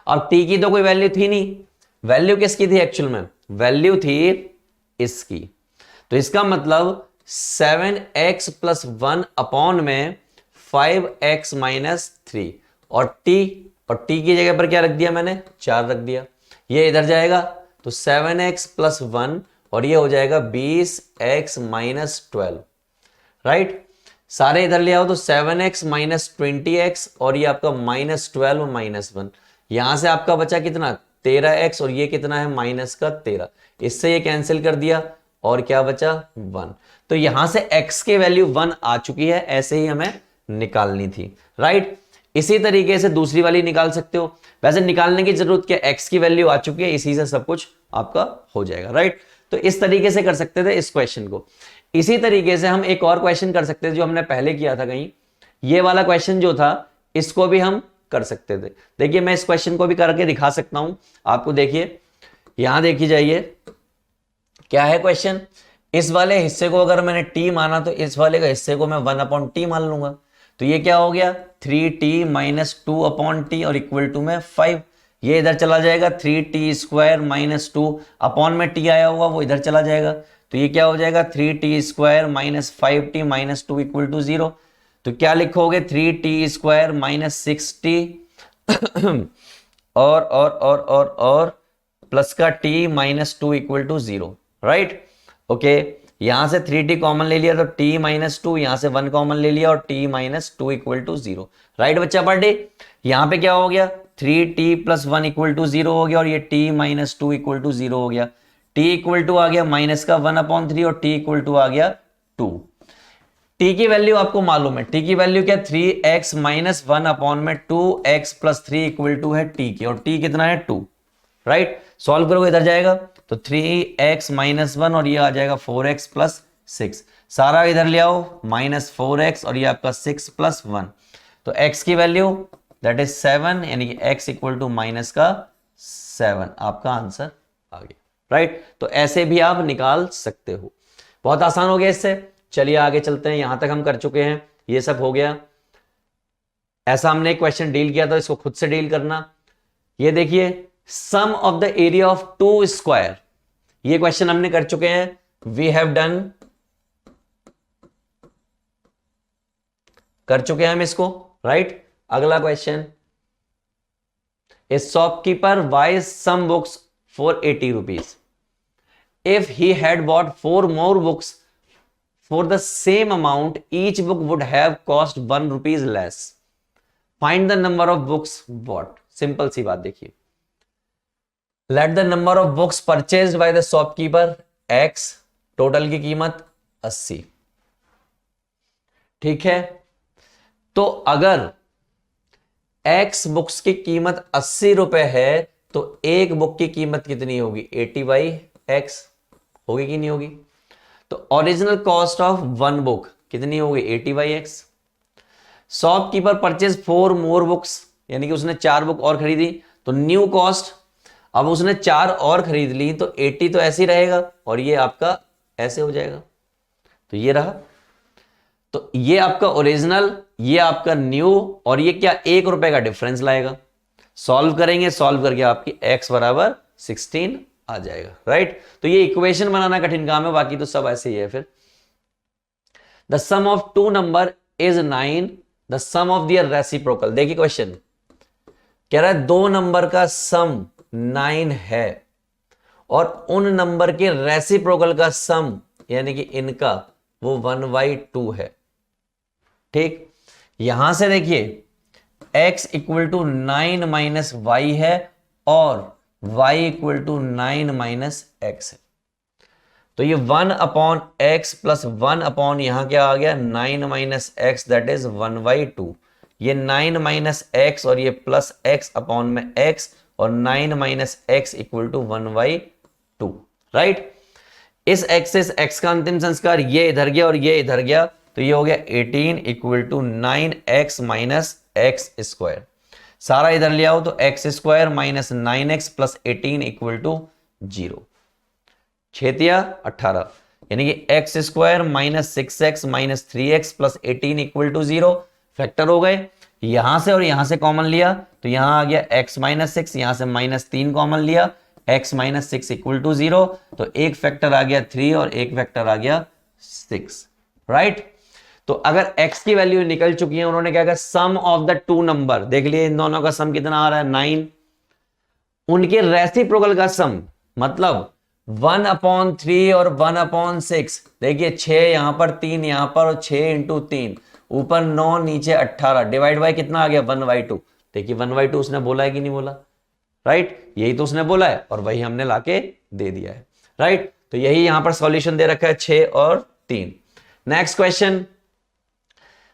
अब t की तो कोई वैल्यू थी नहीं, वैल्यू किसकी थी एक्चुअल में, वैल्यू थी इसकी। तो इसका मतलब 7x + 1 में 5x - 3 और t की जगह पर क्या रख दिया मैंने, 4 रख दिया। ये इधर जाएगा तो 7x + 1 और ये हो जाएगा 20x - 12, राइट। सारे इधर ले आओ तो 7x - 20x और ये आपका -12 - 1। यहां से आपका बचा कितना, 13x और ये कितना है माइनस का 13, इससे ये कैंसिल कर दिया और क्या बचा 1। तो यहां से x की वैल्यू 1 आ चुकी है, ऐसे ही हमें निकालनी थी, राइट। इसी तरीके से दूसरी वाली निकाल सकते हो। वैसे निकालने की जरूरत क्या, x की वैल्यू आ चुकी है, इसी से सब कुछ आपका हो जाएगा, राइट। तो इस तरीके से कर सकते थे इस क्वेश्चन को। इसी तरीके से हम एक और क्वेश्चन कर सकते थे जो हमने पहले किया था कहीं, ये वाला क्वेश्चन जो था इसको भी हम कर सकते थे। देखिए मैं इस क्वेश्चन को भी करके दिखा सकता हूं आपको। देखिए यहां देखी जाइए क्या है क्वेश्चन। इस वाले हिस्से को अगर मैंने t माना तो इस वाले का हिस्से को मैं 1/t मान लूंगा। तो ये क्या हो गया 3t माइनस 2/t और इक्वल टू में 5। ये इधर चला जाएगा 3t स्क्वायर माइनस 2 अपॉन में t आया हुआ वो इधर चला जाएगा। तो ये क्या हो जाएगा 3t square minus 5t minus 2 equal to 0। तो क्या लिखोगे 3t स्क्वायर माइनस 6t और प्लस का t minus 2 equal to 0, right. Okay यहां से 3t कॉमन ले लिया तो t माइनस 2, यहां से 1 कॉमन ले लिया और t minus 2 equal to 0, right बच्चा पढ़े। यहां पे क्या हो गया 3t प्लस 1 इक्वल टू 0 हो गया और ये t माइनस 2 इक्वल टू 0 हो गया। t इक्वल टू आ गया माइनस का 1/3 और t इक्वल टू आ गया 2। t की वैल्यू आपको मालूम है, t की वैल्यू क्या 3x minus 1/2x plus 3 equal to है t की, और t कितना है 2, राइट। सॉल्व करोगे इधर जाएगा तो 3x माइनस 1 और ये आ जाएगा 4x प्लस 6। सारा इधर ले आओ माइनस 4x और ये आपका 6 प्लस 1। तो x की वैल्यू दैट इज 7, यानी कि x इक्वल टू माइनस का 7 आपका आंसर आ गया, राइट। तो ऐसे भी आप निकाल सकते हो। बहुत आसान हो गया इससे। चलिए आगे चलते हैं। यहां तक हम कर चुके हैं, ये सब हो गया। ऐसा हमने एक क्वेश्चन डील किया था, इसको खुद से डील करना। ये देखिए sum of the area of 2 square, ये क्वेश्चन हमने कर चुके हैं, वी हैव डन, कर चुके हैं हम इसको, राइट। अगला question, a shopkeeper buys some books for 80 rupees. If he had bought 4 more books for the same amount, each book would have cost 1 rupees less. Find the number of books bought. Simple सी बात देखिए, let the number of books purchased by the shopkeeper x, total की कीमत 80, ठीक है। तो अगर x books की कीमत 80 रुपए है तो एक बुक की कीमत कितनी होगी 80/x, होगी कि नहीं होगी। तो ओरिजिनल कॉस्ट ऑफ 1 बुक कितनी होगी 80/x। Shopkeeper purchase 4 more books, यानी कि उसने 4 बुक और खरीदी, तो न्यू कॉस्ट, अब उसने 4 और खरीद ली तो 80 तो ऐसे ही रहेगा और ये आपका ऐसे हो जाएगा। तो ये रहा, तो ये आपका ओरिजिनल, ये आपका न्यू, और ये क्या 1 रुपए का डिफरेंस लाएगा। सॉल्व करेंगे, सॉल्व करके आपकी x बराबर 16 आ जाएगा, राइट। तो ये इक्वेशन बनाना कठिन काम है, बाकी तो सब ऐसे ही है। फिर the sum of 2 number is 9, the sum of their reciprocal. देखिए क्वेश्चन कह रहा है 2 नंबर का सम 9 है और उन नंबर के रेसिप्रोकल का सम यानी कि इनका वो 1/2 है, ठीक। यहां से देखिए x equal to 9 minus y है और y equal to 9 minus x है। तो ये 1/x प्लस 1 यहां क्या आ गया 9 माइनस एक्स, दैट इज 1/2। ये 9 माइनस एक्स और ये प्लस x अपॉन में x और 9 minus x equal to 1/2, right. इस x से x का अंतिम संस्कार ये इधर गया और ये इधर गया, तो ये हो गया 18 equal to 9x minus x square. सारा इधर ले आओ तो x square minus 9x plus 18 equal to 0, 6×18, यानी कि x square minus 6x minus 3x plus 18 equal to 0। Factor हो गए, यहां से और यहां से कॉमन लिया तो यहां आ गया x माइनस 6, यहां से -3 कॉमन लिया, x माइनस 6 इक्वल टू 0। तो एक फैक्टर आ गया 3 और एक फैक्टर आ गया 6, राइट। तो अगर x की वैल्यू निकल चुकी है, उन्होंने क्या कहा सम ऑफ द 2 नंबर, देख लिए इन दोनों का सम कितना आ रहा है 9, उनके रेसिप्रोकल का सम मतलब 1/3 और 1/6। देखिए 6 यहां पर 3 यहां पर और 6 × 3, ऊपर 9 नीचे 18, डिवाइड बाय कितना आ गया 1/2। देखिए 1/2 उसने बोला है कि नहीं बोला, राइट, यही तो उसने बोला है और वही हमने लाके दे दिया है, राइट। तो यही यहां पर सॉल्यूशन दे रखा है 6 और 3। नेक्स्ट क्वेश्चन,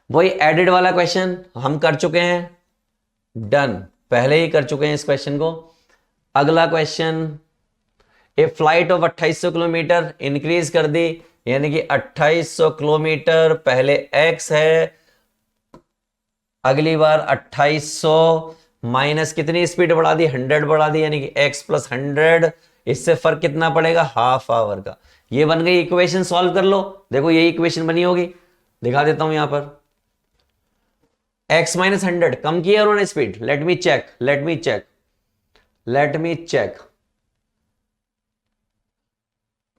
वही एडेड वाला क्वेश्चन हम कर चुके हैं, डन, पहले ही कर चुके हैं इस क्वेश्चन को। अगला question, A flight of 2800 kilometre increase कर दी, यानी कि 2800 किलोमीटर पहले x है, अगली बार 2800 माइनस कितनी स्पीड बढ़ा दी, 100 बढ़ा दी, यानी कि x प्लस 100, इससे फर्क कितना पड़ेगा, हाफ आवर का। ये बन गई इक्वेशन, सॉल्व कर लो। देखो यही इक्वेशन बनी होगी, दिखा देता हूं यहां पर। x माइनस 100 कम किया उन्होंने speed, let me check,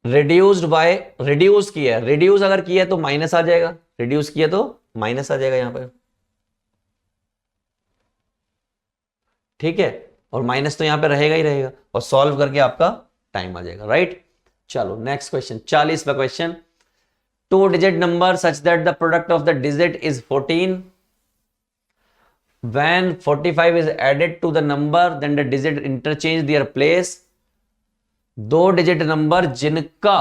reduced by, reduce किया, रिड्यूस अगर किया तो माइनस आ जाएगा, रिड्यूस किया तो माइनस आ जाएगा यहां पर, ठीक है, और माइनस तो यहां पे रहेगा ही रहेगा, और सॉल्व करके आपका टाइम आ जाएगा, राइट। चलो नेक्स्ट क्वेश्चन, 40वां question, 2 digit number such that the product of the digit is 14, when 45 is added to the number then the digit interchange their place। 2 digit number जिनका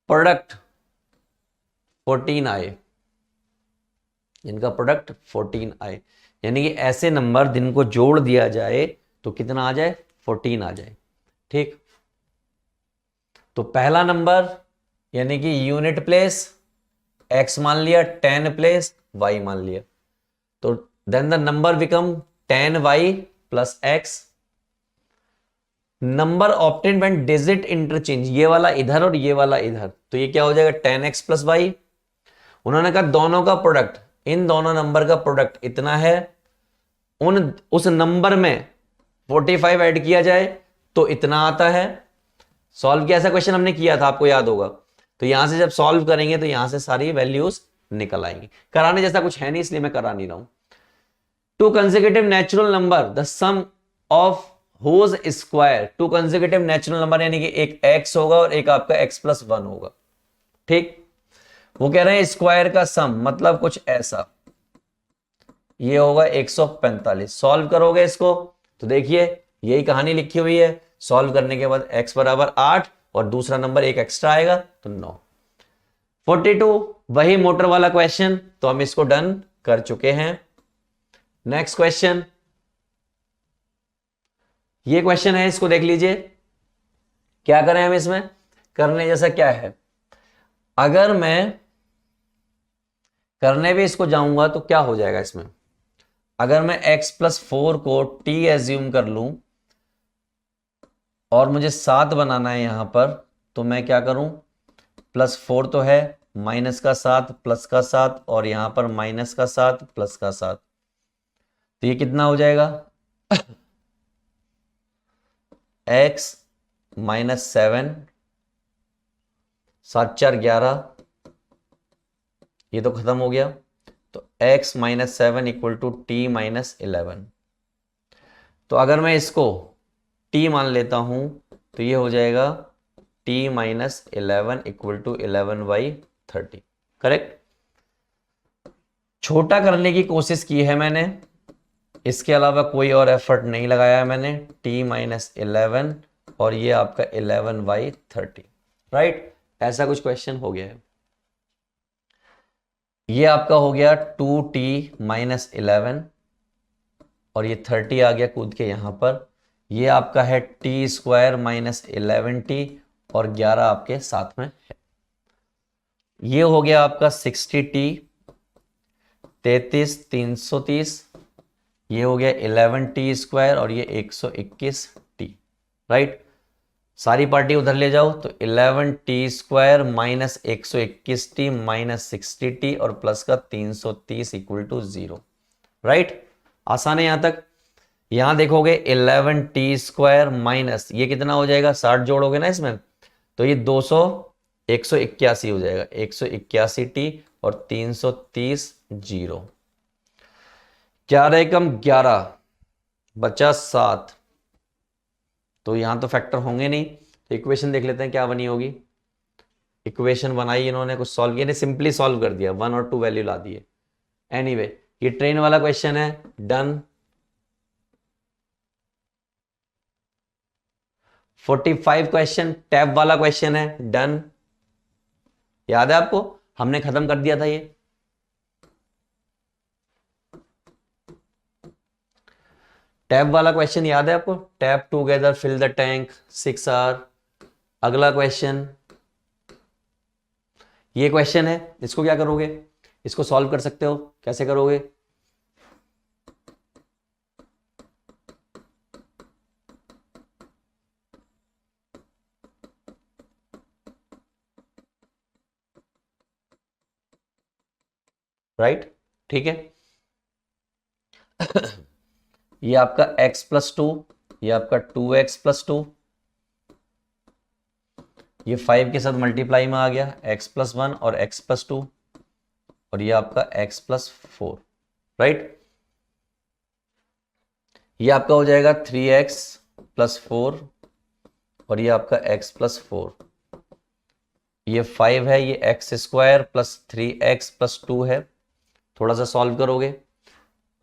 प्रोडक्ट 14 आए, जिनका product 14 आए, यानी कि ऐसे नंबर जिनको जोड़ दिया जाए तो कितना आ जाए, 14 आ जाए, ठीक। तो पहला नंबर यानी कि यूनिट प्लेस x मान लिया, 10 प्लेस y मान लिया, तो then the number become 10y plus x। Number obtained when digit interchange, ये वाला इधर और ये वाला इधर, तो ये क्या हो जाएगा 10x प्लस y। उन्होंने कहा दोनों का प्रोडक्ट, इन दोनों नंबर का प्रोडक्ट इतना है, उस नंबर में 45 ऐड किया जाए तो इतना आता है। सॉल्व किया, ऐसा क्वेश्चन हमने किया था, आपको याद होगा। तो यहां से जब सॉल्व करेंगे तो यहां से सारी वैल्यूज निकल आएंगी। कराने जैसा कुछ है नहीं, इसलिए मैं करा नहीं रहा हूं। 2 consecutive natural number the sum of whose square, 2 consecutive natural number यानी कि एक x होगा और एक आपका x प्लस 1 होगा, ठीक। वो कह रहे हैं स्क्वायर का सम, मतलब कुछ ऐसा, ये होगा 145। सॉल्व करोगे इसको तो देखिए यही कहानी लिखी हुई है। सॉल्व करने के बाद x बराबर 8 और दूसरा नंबर एक एक्स्ट्रा आएगा तो 9। 42 वही मोटर वाला क्वेश्चन, तो हम इसको डन कर चुके हैं। नेक्स्ट क्वेश्चन, ये क्वेश्चन है, इसको देख लीजिए। क्या करें हम इसमें, करने जैसा क्या है, अगर मैं करने भी इसको जाऊंगा तो क्या हो जाएगा इसमें, अगर मैं x प्लस 4 को t एज्यूम कर लूं और मुझे 7 बनाना है यहां पर, तो मैं क्या करूं, प्लस 4 तो है, माइनस का 7 प्लस का 7 और यहां पर माइनस का 7 प्लस का 7, तो ये कितना हो जाएगा x माइनस 7, 7 4 11, ये तो खत्म हो गया, तो x minus 7 equal to t minus 11। तो अगर मैं इसको t मान लेता हूं तो ये हो जाएगा t minus 11 equal to 11/30, correct. छोटा करने की कोशिश की है मैंने, इसके अलावा कोई और एफर्ट नहीं लगाया है मैंने। t माइनस 11 और ये आपका 11/30, राइट। ऐसा कुछ क्वेश्चन हो गया है। ये आपका हो गया 2t माइनस 11 और ये 30 आ गया कूद के यहां पर। ये आपका है टी स्क्वायर माइनस 11t और 11 आपके साथ में है। ये हो गया आपका 60t, 33 330, ये हो गया 11t स्क्वायर और ये 121t, राइट। सारी पार्टी उधर ले जाओ तो 11t square minus 121t minus 60t और प्लस का 330 इक्वल टू 0, राइट। आसान है यहां तक। यहां देखोगे 11t स्क्वायर माइनस ये कितना हो जाएगा, 60 जोड़ोगे ना इसमें तो ये 181 हो जाएगा, 181t और 330 0, 11 एकम 11 बचा 7, तो यहां तो फैक्टर होंगे नहीं। तो इक्वेशन देख लेते हैं क्या बनी होगी। इक्वेशन बनाई इन्होंने, कुछ सॉल्व किया, सिंपली सॉल्व कर दिया, 1 और 2 वैल्यू ला दिए। एनीवे ये ट्रेन वाला क्वेश्चन है, डन। 45 क्वेश्चन टैब वाला क्वेश्चन है, डन। याद है आपको, हमने खत्म कर दिया था ये। टैब वाला क्वेश्चन याद है आपको, tap together fill the tank 6 hour. अगला क्वेश्चन, ये क्वेश्चन है, इसको क्या करोगे, इसको सॉल्व कर सकते हो, कैसे करोगे? राइट, ठीक है। ये आपका x+2, ये आपका 2x+2, ये 5 के साथ मल्टीप्लाई में आ गया, x+1 और x+2, और ये आपका x+4, राइट। ये आपका हो जाएगा 3x+4 और ये आपका x+4, ये 5 है, ये x² + 3x+2 है। थोड़ा सा सॉल्व करोगे,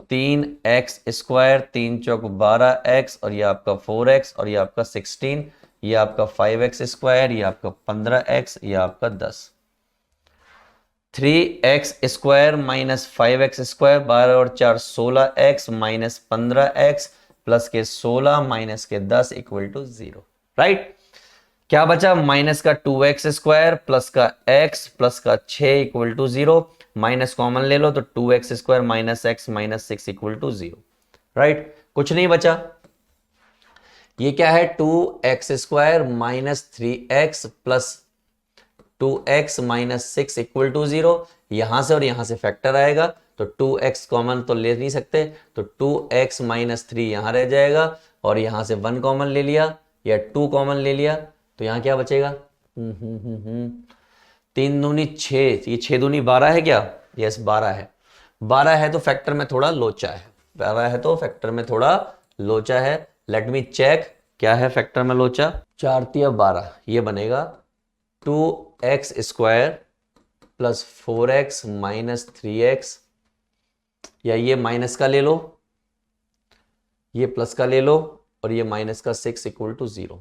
3x², 3 चौक 12x, और ये आपका 4x, और ये आपका 16, ये आपका 5x², ये आपका 15x, ये आपका 10। 3x² - 5x², 12 और 4 16x - 15x प्लस के 16 माइनस के 10 = 0, राइट। क्या बचा, माइनस का 2x² प्लस का x प्लस का 6 = 0, माइनस कॉमन ले लो तो 2x² - x - 6 = 0, राइट। कुछ नहीं बचा। ये क्या है, 2x² - 3x प्लस 2x - 6 = 0। यहां से और यहां से फैक्टर आएगा तो 2x कॉमन तो ले नहीं सकते, तो 2x - 3 यहां रह जाएगा, और यहां से 1 कॉमन ले लिया या 2 कॉमन ले लिया, तो यहां क्या बचेगा, 3 दूनी 6, ये 6 दूनी 12 है क्या, यस 12 है। 12 है तो फैक्टर में थोड़ा लोचा है, 12 है तो फैक्टर में थोड़ा लोचा है। लेट मी चेक, क्या है फैक्टर में लोचा, 4 × 12, ये बनेगा 2x² + 4x - 3x, या ये माइनस का ले लो, ये प्लस का ले लो, और ये माइनस का 6 = 0।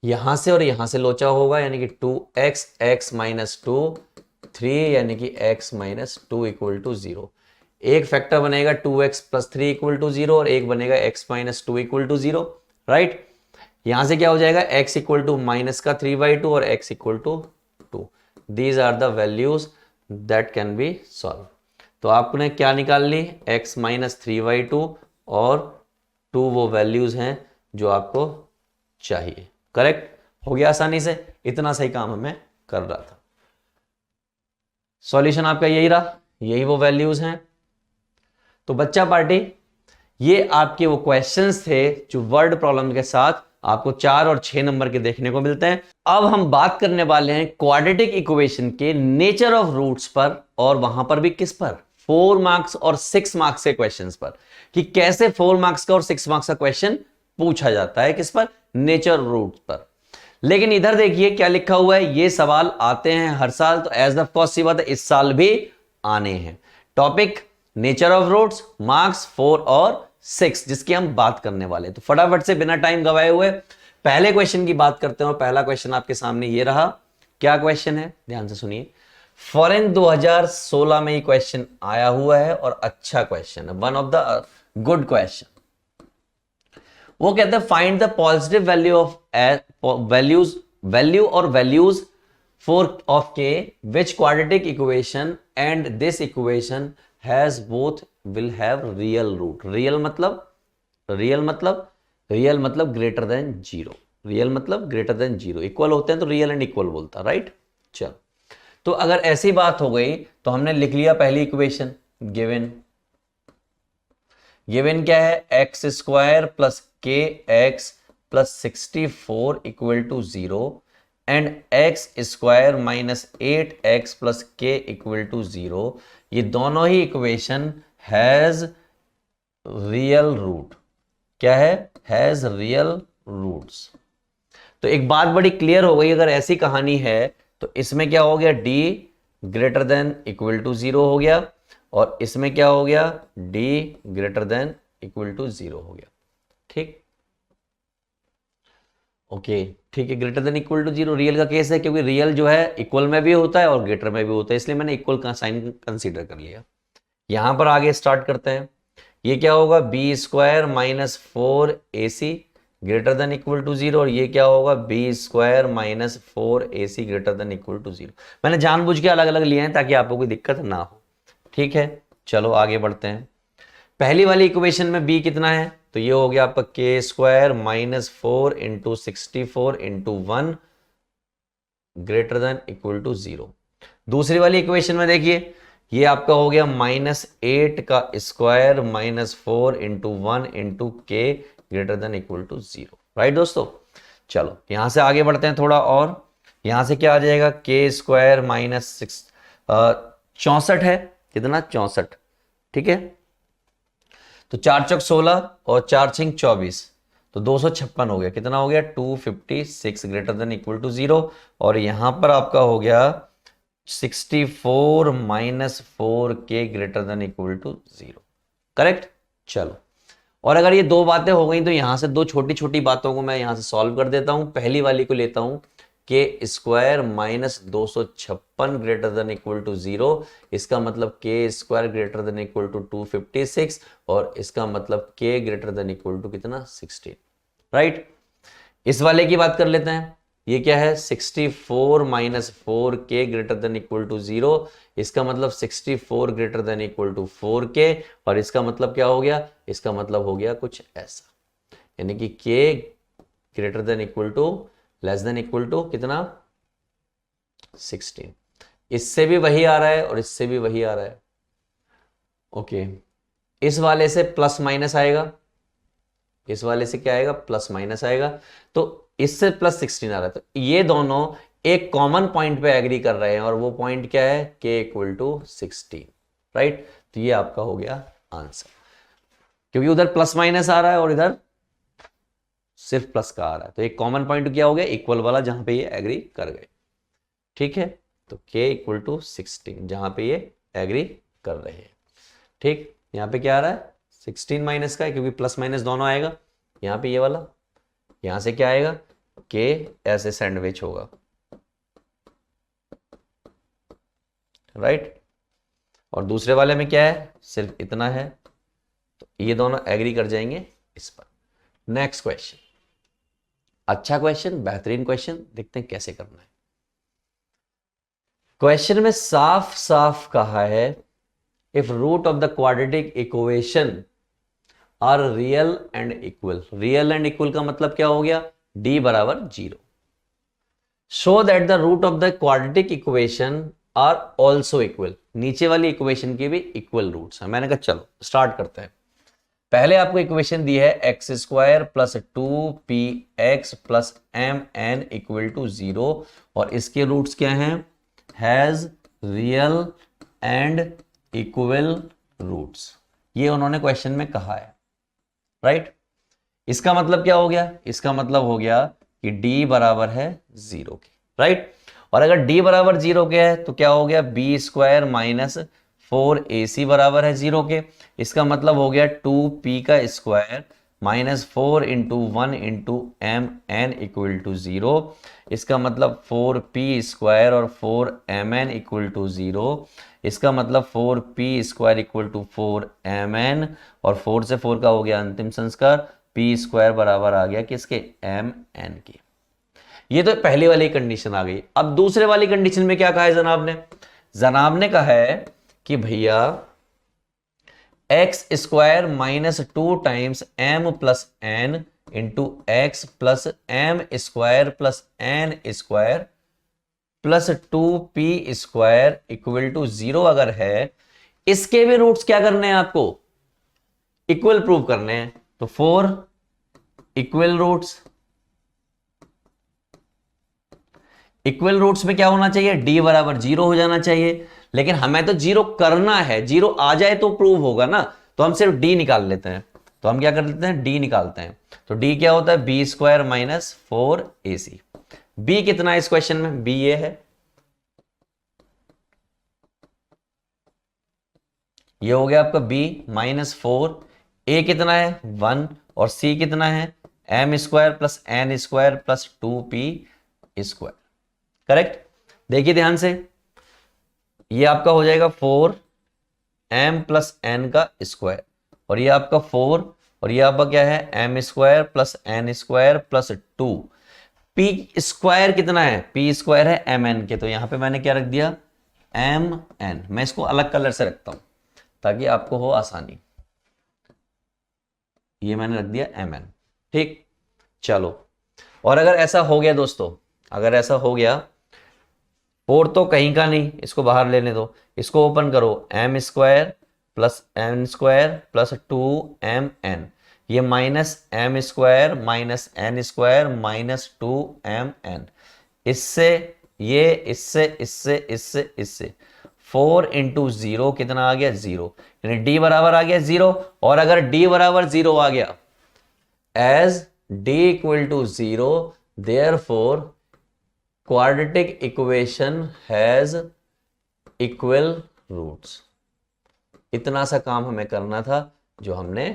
यहां से और यहां से लोचा होगा, यानी कि 2x x - 2 3, यानी कि x - 2 = 0। एक फैक्टर बनेगा 2x + 3 = 0, और एक बनेगा x - 2 = 0, राइट। यहां से क्या हो जाएगा, x = -3/2 और x = 2। These are the values that can be solve. तो आपने क्या निकाल ली, x - 3/2 और 2 वो वैल्यूज हैं जो आपको चाहिए। करेक्ट हो गया आसानी से, इतना सही काम हमें कर रहा था। सॉल्यूशन आपका यही रहा, यही वो वैल्यूज हैं। तो बच्चा पार्टी, ये आपके वो क्वेश्चंस थे जो वर्ड प्रॉब्लम के साथ आपको 4 और 6 नंबर के देखने को मिलते हैं। अब हम बात करने वाले हैं क्वाड्रेटिक इक्वेशन के नेचर ऑफ रूट्स पर, और वहां पर भी किस पर, 4 मार्क्स और 6 मार्क्स के क्वेश्चंस पर, कि कैसे 4 मार्क्स का और 6 मार्क्स का क्वेश्चन पूछा जाता है, किस पर, नेचर रूट पर। लेकिन इधर देखिए क्या लिखा हुआ है, ये सवाल आते हैं हर साल, तो एज द कोर्स सी बात है इस साल भी आने हैं। Topic nature of roots, marks 4 और 6, जिसकी हम बात करने वाले हैं। तो फटाफट से बिना टाइम गवाए हुए पहले क्वेश्चन की बात करते हैं। पहला क्वेश्चन आपके सामने ये रहा। क्या क्वेश्चन है, ध्यान से सुनिए। फॉरेन 2016 में ये क्वेश्चन आया हुआ है और अच्छा क्वेश्चन है, one of the good question. वो कहते हैं find the positive value of value और वैल्यूज फॉर ऑफ के which quadratic equation and this equation has both will have real root. Real मतलब ग्रेटर देन 0। रियल मतलब greater than 0, equal होते हैं तो रियल एंड इक्वल बोलता, right. चलो, तो अगर ऐसी बात हो गई तो हमने लिख लिया पहली इक्वेशन, गिवन क्या है, x² + kx + 64 = 0 and x² - 8x + k = 0। ये दोनों ही इक्वेशन हैज रियल रूट। क्या है, हैज रियल रूट्स। तो एक बात बड़ी क्लियर हो गई, अगर ऐसी कहानी है तो इसमें क्या हो गया, d greater than equal to 0 हो गया, और इसमें क्या हो गया, d greater than equal to 0 हो गया। ठीक, ओके ठीक है, greater than equal to zero real का केस है, क्योंकि रियल जो है इक्वल में भी होता है और ग्रेटर में भी होता है, इसलिए मैंने इक्वल का साइन कंसीडर कर लिया। यहां पर आगे स्टार्ट करते हैं। ये क्या होगा, b square minus 4ac greater than equal to zero, और ये क्या होगा, b square minus 4ac greater than equal to zero. मैंने जानबूझ के अलग अलग लिए हैं ताकि आपको कोई दिक्कत ना हो। ठीक है, चलो आगे बढ़ते हैं। पहली वाली इक्वेशन में b कितना है, तो ये हो गया आपका k square minus 4 into 64 into 1 greater than equal to zero. दूसरी वाली इक्वेशन में देखिए, ये आपका हो गया -8 का square minus 4 into 1 into k greater than equal to zero. Right दोस्तों, चलो यहां से आगे बढ़ते हैं थोड़ा, और यहां से क्या आ जाएगा, के स्क्वायर माइनस 64 है, कितना 64। ठीक है, तो 4 चौक 16 और 4 छिंग 24, तो 256 हो गया, कितना हो गया 256 greater than equal to zero. और यहां पर आपका हो गया 64 minus 4k greater than equal to zero. Correct, चलो। और अगर ये दो बातें हो गई तो यहां से दो छोटी छोटी बातों को मैं यहां से सॉल्व कर देता हूं। पहली वाली को लेता हूं, k square minus 256 greater than equal to zero, इसका मतलब k square greater than equal to 256, और इसका मतलब के ग्रेटर देन इक्वल टू कितना 16। राइट, इस वाले की बात कर लेते हैं। ये क्या है, 64 minus 4k greater than equal to zero, इसका मतलब 64 greater than equal to 4k, और इसका मतलब क्या हो गया, इसका मतलब हो गया कुछ ऐसा, यानी कि k greater than equal to less than equal to कितना 16। इससे भी वही आ रहा है और इससे भी वही आ रहा है। ओके, इस वाले से प्लस माइनस आएगा, इस वाले से क्या आएगा, प्लस माइनस आएगा, तो इससे प्लस 16 आ रहा है। तो ये दोनों एक कॉमन पॉइंट पे एग्री कर रहे हैं, और वो पॉइंट क्या है, k इक्वल टू 16। राइट, तो ये आपका हो गया आंसर, क्योंकि उधर प्लस माइनस आ रहा है और इधर सिर्फ प्लस का आ रहा है। तो एक कॉमन पॉइंट क्या हो गया, इक्वल वाला, जहां पे ये एग्री कर गए। ठीक है, तो k इक्वल टू 16 जहां पे ये एग्री कर रहे हैं। ठीक, यहां पे क्या आ रहा है, 16 माइनस का है, क्योंकि प्लस माइनस दोनों आएगा। यहां पे ये वाला, यहां से क्या आएगा, k ऐसे सैंडविच होगा। राइट, और दूसरे वाले में क्या है, सिर्फ इतना है, तो ये दोनों एग्री कर जाएंगे इस पर। नेक्स्ट क्वेश्चन, अच्छा क्वेश्चन, बेहतरीन क्वेश्चन, देखते हैं कैसे करना है। क्वेश्चन में साफ साफ कहा है, if root of the quadratic equation are real and equal. Real and equal का मतलब क्या हो गया, d बराबर 0। Show that the root of the quadratic equation are also equal. नीचे वाली इक्वेशन के भी इक्वल रूट्स हैं। मैंने कहा चलो स्टार्ट करते हैं। पहले आपको इक्वेशन दी है x square plus 2px plus mn equal to 0, और इसके रूट्स क्या हैं, has real and equal roots. ये उन्होंने क्वेश्चन में कहा है। राइट, इसका मतलब क्या हो गया, इसका मतलब हो गया कि d बराबर है 0 के। राइट, और अगर d बराबर 0 के है तो क्या हो गया, बी स्क्वायर माइनस 4ac बराबर है 0 के। इसका मतलब हो गया 2p का square minus 4 into 1 into m n equal to 0। इसका मतलब 4p स्क्वायर और 4mn इक्वल टू 0। इसका मतलब 4p square equal to 4mn, और 4 से 4 का हो गया अंतिम संस्कार, p स्क्वायर बराबर आ गया किसके, mn के। ये तो पहले वाली कंडीशन आ गई। अब दूसरे वाली कंडीशन में क्या कहा है जनाब ने कहा है कि भैया x square minus 2 times m plus n into x plus m square plus n square plus 2p square equal to 0 अगर है, इसके भी रूट्स क्या करने हैं आपको, इक्वल प्रूव करने हैं। तो 4 इक्वल रूट्स, इक्वल रूट्स में क्या होना चाहिए, d बराबर 0 हो जाना चाहिए। लेकिन हमें तो 0 करना है, 0 आ जाए तो प्रूव होगा ना, तो हम सिर्फ d निकाल लेते हैं। तो हम क्या कर लेते हैं, d निकालते हैं। तो d क्या होता है, b square minus 4ac। b कितना है इस क्वेश्चन में, b ये है, ये हो गया आपका b माइनस 4, a कितना है 1, और c कितना है m square plus n square plus 2p square. Correct. देखिए ध्यान से, ये आपका हो जाएगा 4m प्लस एन का स्क्वायर, और ये आपका 4, और ये आपका क्या है m square plus n square plus 2। P square कितना है, पी स्क्वायर है एम एन के, तो यहां पे मैंने क्या रख दिया एम एन। मैं इसको अलग कलर से रखता हूं ताकि आपको हो आसानी। ये मैंने रख दिया एम एन। ठीक, चलो। और अगर ऐसा हो गया दोस्तों, अगर ऐसा हो गया, 4 तो कहीं का नहीं, इसको बाहर लेने दो, इसको ओपन करो, m square plus n square plus 2m n, ये minus m square minus n square minus 2m n, इससे ये, इससे इससे इससे इससे 4 इंटू 0 कितना आ गया 0, यानी d बराबर आ गया 0। और अगर d बराबर 0 आ गया, as d equal to 0, therefore quadratic equation has equal roots. इतना सा काम हमें करना था जो हमने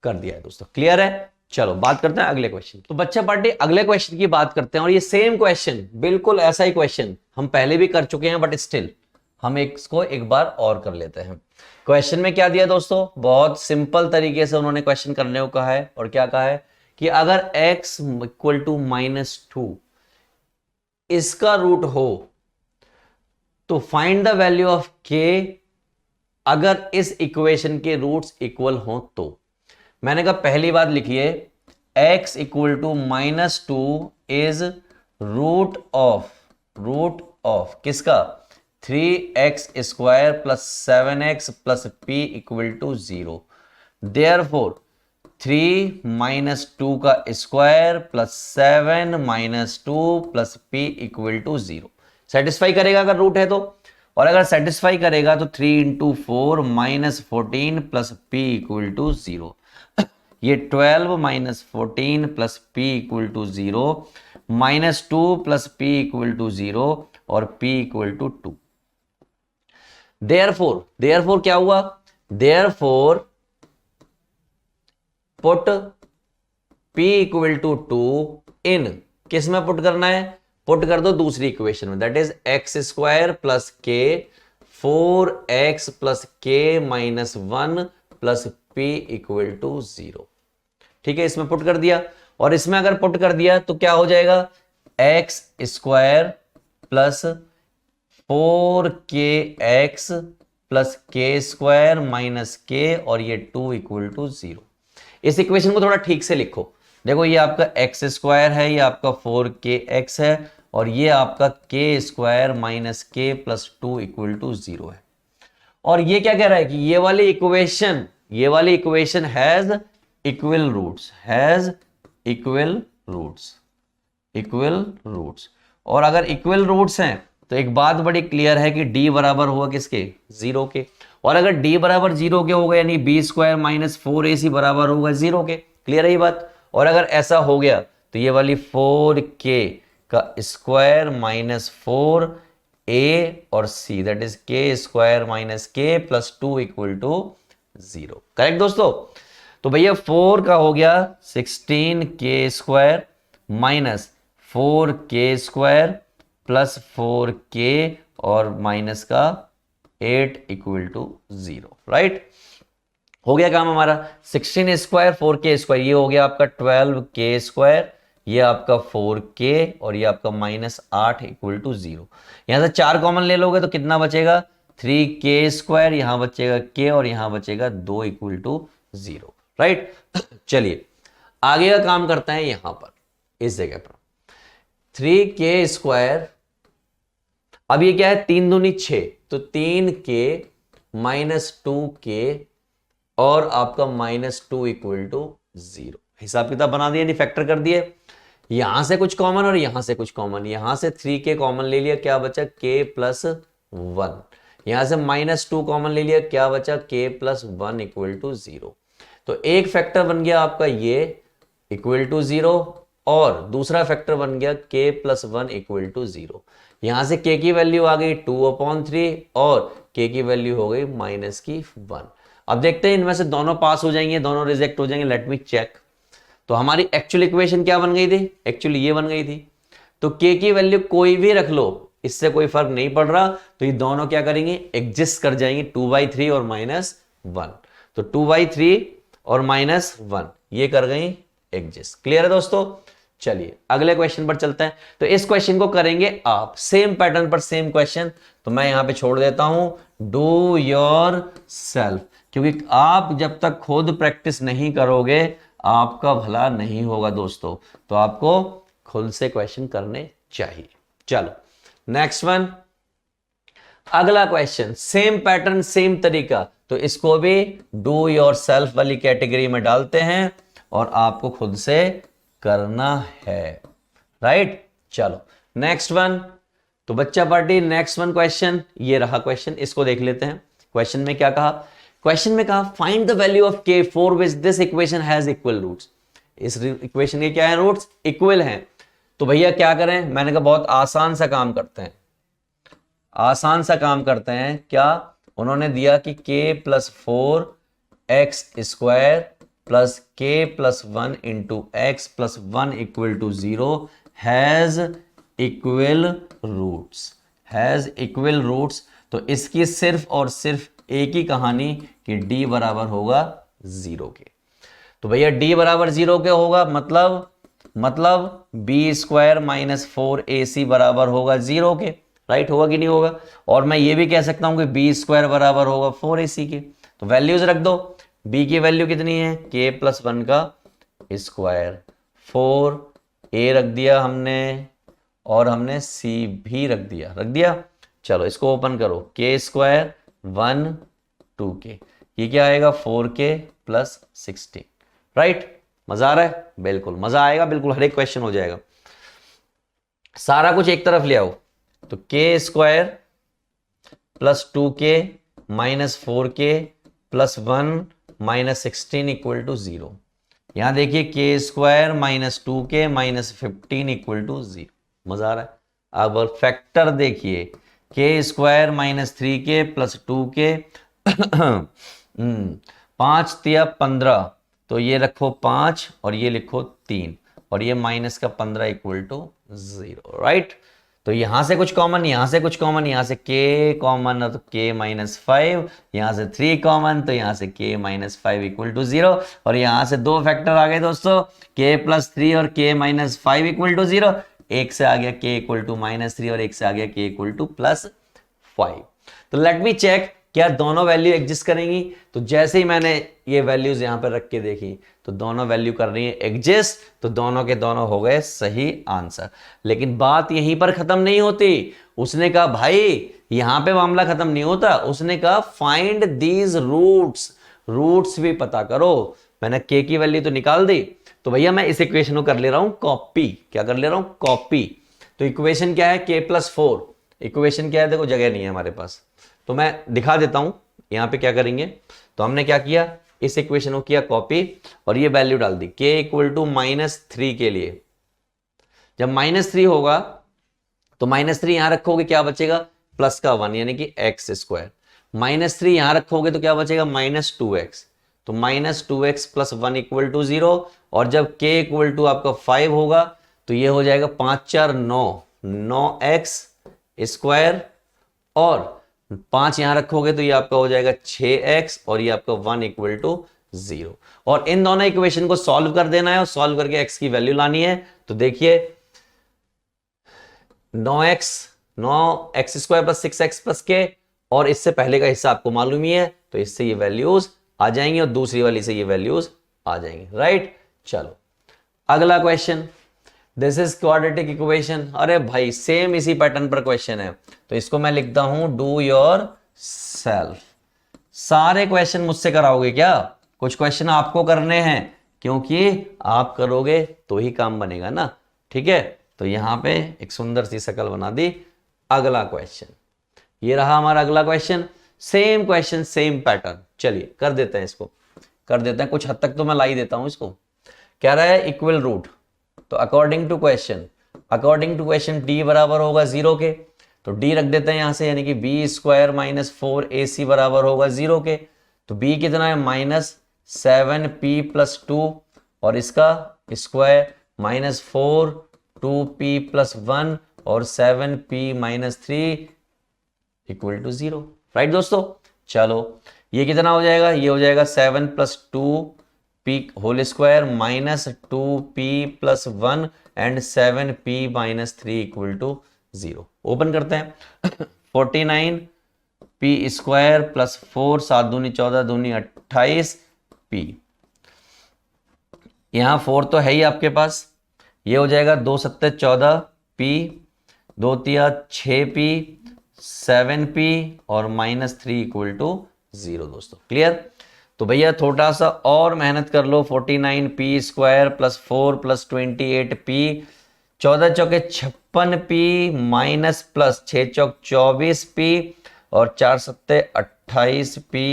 कर दिया है दोस्तों। क्लियर है? चलो बात करते हैं अगले क्वेश्चन। तो बच्चा पार्टी अगले क्वेश्चन की बात करते हैं, और ये सेम क्वेश्चन, बिल्कुल ऐसा ही क्वेश्चन हम पहले भी कर चुके हैं, बट स्टिल हम इसको एक बार और कर लेते हैं। क्वेश्चन में क्या दिया दोस्तों, बहुत सिंपल तरीके से उन्होंने क्वेश्चन करने को कहा है, और क्या कहा है कि अगर x इक्वल टू -2 इसका रूट हो तो find the value of k अगर इस इक्वेशन के रूट्स इक्वल हो तो। मैंने कहा पहली बात लिखिए, x equal to -2 is root of किसका 3x square plus 7x plus p equal to 0। Therefore 3 minus 2 का square plus 7 minus 2 plus p equal to 0 satisfy करेगा अगर रूट है तो। और अगर सेटिस्फाई करेगा तो 3 into 4 minus 14 plus p equal to 0। ये 12 minus 14 plus p equal to 0 minus 2 plus p equal to 0 और p इक्वल टू 2। देयरफॉर क्या हुआ, therefore put p equal to 2 in, किस में पुट करना है, पुट कर दो दूसरी इक्वेशन में, that is x square plus k 4x plus k minus 1 plus p equal to 0। ठीक है, इसमें पुट कर दिया, और इसमें अगर पुट कर दिया तो क्या हो जाएगा x square plus 4kx plus के स्क्वायर माइनस के, और ये 2 इक्वल टू 0। इस इक्वेशन को थोड़ा ठीक से लिखो, देखो ये आपका एक्स स्क्वायर है, ये आपका 4kx है, और ये आपका के स्क्वायर माइनस के प्लस 2 इक्वल टू 0 है। और ये क्या कह रहा है कि ये वाली इक्वेशन हैज इक्वल रूट्स। और अगर इक्वल रूट्स हैं तो एक बात बड़ी क्लियर है कि d बराबर हुआ किसके 0 के, और अगर d बराबर 0 के होगा यानी b स्क्वायर माइनस 4ac बराबर होगा 0 के। क्लियर है ये बात? और अगर ऐसा हो गया तो ये वाली 4k का स्क्वायर माइनस 4a और c, that is k square minus k plus 2 equal to 0। Correct दोस्तों? तो भैया 4 का हो गया 16k square minus 4k square plus 4k और माइनस का 8 इक्वल टू 0। राइट, हो गया काम हमारा। 16 स्क्वायर 4k स्क्वायर, ये हो गया आपका 12k स्क्वायर, ये आपका 4k और ये आपका माइनस 8 इक्वल टू 0। यहां से 4 कॉमन ले लोगे तो कितना बचेगा 3k स्क्वायर, यहां बचेगा k और यहां बचेगा 2 इक्वल टू 0। राइट, चलिए आगे का काम करते हैं। यहां पर इस जगह पर 3k स्क्वायर, अब ये क्या है 3 दूनी 6, तो 3k माइनस 2k और आपका माइनस 2 इक्वल टू 0। हिसाब किताब बना दिया, नहीं फैक्टर कर दिए। यहां से कुछ कॉमन और यहां से कुछ कॉमन, यहां से 3k कॉमन ले लिया, क्या बचा k प्लस 1। यहां से माइनस 2 कॉमन ले लिया, क्या बचा k प्लस 1 इक्वल टू 0। तो एक फैक्टर बन गया आपका ये इक्वल टू 0, और दूसरा फैक्टर बन गया k प्लस 1 इक्वल टू 0। यहां से k की वैल्यू आ गई 2/3 और k की वैल्यू हो गई -1। अब देखते हैं इनमें से दोनों पास हो जाएंगे, दोनों रिजेक्ट हो जाएंगे। Let me check. तो हमारी एक्चुअल इक्वेशन क्या बन गई थी, एक्चुअली ये बन गई थी। तो k की वैल्यू कोई भी रख लो, इससे कोई फर्क नहीं पड़ रहा, तो ये दोनों क्या करेंगे, एग्जिस्ट कर जाएंगे, 2/3 और -1। तो 2/3 और -1 ये कर गई एग्जिस्ट। क्लियर है दोस्तों? चलिए अगले क्वेश्चन पर चलते हैं। तो इस क्वेश्चन को करेंगे आप सेम पैटर्न पर सेम क्वेश्चन। तो मैं यहां पे छोड़ देता हूं डू योर सेल्फ, क्योंकि आप जब तक खुद प्रैक्टिस नहीं करोगे आपका भला नहीं होगा दोस्तों। तो आपको खुद से क्वेश्चन करने चाहिए। चलो नेक्स्ट वन, अगला क्वेश्चन सेम पैटर्न सेम तरीका, तो इसको भी डू योर सेल्फ वाली कैटेगरी में डालते हैं और आपको खुद से करना है। राइट, चलो नेक्स्ट वन। तो बच्चा पार्टी नेक्स्ट वन क्वेश्चन, ये रहा क्वेश्चन, इसको देख लेते हैं। क्वेश्चन में क्या कहा, क्वेश्चन में कहा find the value of k for which this equation has equal roots. इस इक्वेशन के क्या है, रूट्स इक्वल हैं। तो भैया क्या करें, मैंने कहा बहुत आसान सा काम करते हैं, आसान सा काम करते हैं। क्या उन्होंने दिया कि k + 4x² + k + 1 × x + 1 = 0 has equal roots, has equal roots. तो इसकी सिर्फ और सिर्फ एक ही कहानी कि d बराबर होगा 0 के। तो भैया d बराबर 0 के होगा, मतलब b² - 4ac बराबर होगा 0 के। राइट, होगा कि नहीं होगा? और मैं ये भी कह सकता हूं कि b² बराबर होगा 4ac के। तो वैल्यूज रख दो, b की वैल्यू कितनी है, k + 1 का स्क्वायर, 4a रख दिया हमने और हमने c भी रख दिया। चलो इसको ओपन करो, k² 1 2k, ये क्या आएगा 4k + 16। राइट, मजा आ रहा है? बिल्कुल मजा आएगा, बिल्कुल हर एक क्वेश्चन हो जाएगा। सारा कुछ एक तरफ ले आओ, तो k² + 2k - 4k + 1 - 16 = 0। यहां देखिए k² - 2k - 15 = 0। मजा आ रहा है? अब फैक्टर देखिए, k² - 3k + 2k 5 तिया 15, तो ये रखो 5 और ये लिखो 3 और ये -15 = 0। राइट, तो यहां से कुछ कॉमन, यहां से कुछ कॉमन, यहां से k कॉमन तो k - 5, यहां से 3 कॉमन तो यहां से k - 5 = 0। और यहां से दो फैक्टर आ गए दोस्तों, k + 3 और k - 5 = 0। एक से आ गया k = -3 और एक से आ गया k = +5। तो लेट मी चेक क्या दोनों वैल्यू एग्जिस्ट करेंगी। तो जैसे ही मैंने ये वैल्यूज यहां पर रख के देखी तो दोनों वैल्यू कर रही है एग्जिस्ट, तो दोनों के दोनों हो गए सही आंसर। लेकिन बात यहीं पर खत्म नहीं होती। उसने कहा भाई यहां पे मामला खत्म नहीं होता, उसने कहा फाइंड दीज रूट्स, रूट्स भी पता करो। मैंने k की वैल्यू तो निकाल दी, तो भैया मैं इस इक्वेशन को कर ले रहा हूं कॉपी। क्या कर ले रहा हूं? कॉपी। तो इक्वेशन क्या है, k + 4। इक्वेशन क्या है, देखो जगह नहीं है हमारे पास, तो मैं दिखा देता हूं यहां पे क्या करेंगे। तो हमने क्या किया, इस इक्वेशन को किया कॉपी और ये वैल्यू डाल दी k = -3 के लिए। जब -3 होगा तो -3 यहां रखोगे, क्या बचेगा, प्लस का 1 यानी कि x²। -3 यहां रखोगे तो क्या बचेगा, -2x। तो -2x + 1 = 0। और जब k = आपका 5 होगा तो ये हो जाएगा 5 4 9, 9x² और 5 यहां रखोगे तो ये आपका हो जाएगा 6x और ये आपका 1 = 0। और इन दोनों इक्वेशन को सॉल्व कर देना है और सॉल्व करके x की वैल्यू लानी है। तो देखिए 9x² + 6x + k, और इससे पहले का हिस्सा आपको मालूम ही है, तो इससे ये वैल्यूज आ जाएंगी और दूसरी वाली से ये वैल्यूज आ जाएंगी। राइट, चलो अगला question, this is quadratic equation. अरे भाई सेम इसी पैटर्न पर क्वेश्चन है, तो इसको मैं लिखता हूं डू योर सेल्फ। सारे क्वेश्चन मुझसे कराओगे क्या? कुछ क्वेश्चन आपको करने हैं, क्योंकि आप करोगे तो ही काम बनेगा ना। ठीक है, तो यहां पे एक सुंदर सी शक्ल बना दी। अगला क्वेश्चन, ये रहा हमारा अगला question, same question same pattern. चलिए कर देते हैं, इसको कर देते हैं, कुछ हद तक तो मैं ला ही देता हूं इसको। कह रहा है इक्वल रूट, तो अकॉर्डिंग टू क्वेश्चन d बराबर होगा 0 के, तो d रख देते हैं यहां से, यानी कि b² - 4ac बराबर होगा 0 के। तो b कितना है, -7p + 2 और इसका स्क्वायर माइनस 4 2p प्लस 1 और 7p minus 3 equal to 0। Right दोस्तों, चलो ये कितना हो जाएगा, ये हो जाएगा 7 plus 2p whole square minus 2p plus 1 and 7p minus 3 equal to 0। Open करते हैं 49p स्क्वायर प्लस 4 7 दूनी 14 दूनी 28p, यहां 4 तो है ही आपके पास, ये हो जाएगा 2 7 14p 2 3 6p 7p और माइनस 3 इक्वल टू 0। दोस्तों क्लियर? तो भैया थोड़ा सा और मेहनत कर लो, 49p square plus 4 plus 28p 14 चौके 56p माइनस प्लस 6 चौक 24p और 4 सत्ते 28p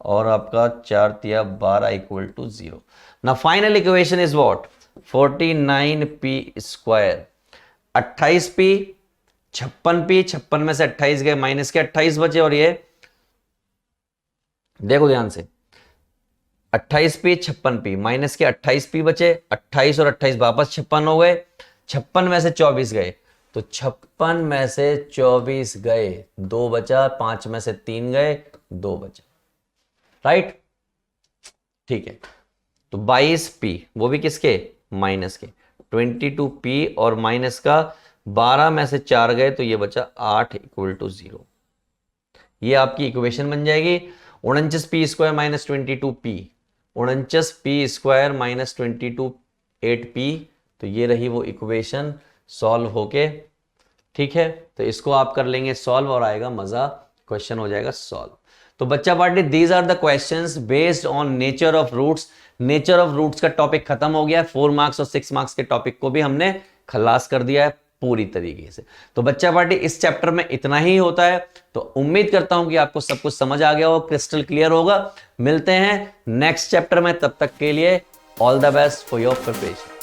और आपका 4 तिया 12 इक्वल टू 0। ना final equation is what, 49p square 28p 56p 56 में से 28 गए माइनस के 28 बचे और ये देखो ध्यान से 28p 56p माइनस के 28p बचे, 28 और 28 वापस 56 हो गए, 56 में से 24 गए तो 56 में से 24 गए 2 बचा, 5 में से 3 गए 2 बचा। राइट, ठीक है। तो 22p वो भी किसके, माइनस के, 22p और माइनस का 12 में से 4 गए तो ये बचा 8 इक्वल टू 0। ये आपकी इक्वेशन बन जाएगी 49p square minus 22p, 49p square minus 22 8p। तो ये रही वो इक्वेशन सॉल्व होके, ठीक है। तो इसको आप कर लेंगे सॉल्व और आएगा मजा, क्वेश्चन हो जाएगा सॉल्व। तो बच्चा party these are the questions based on nature of roots. Nature of roots का टॉपिक खत्म हो गया, 4 मार्क्स और 6 मार्क्स के टॉपिक को भी हमने खलास कर दिया है पूरी तरीके से। तो बच्चा पार्टी इस चैप्टर में इतना ही होता है। तो उम्मीद करता हूं कि आपको सब कुछ समझ आ गया हो, क्रिस्टल क्लियर होगा। मिलते हैं नेक्स्ट चैप्टर में, तब तक के लिए all the best for your preparation.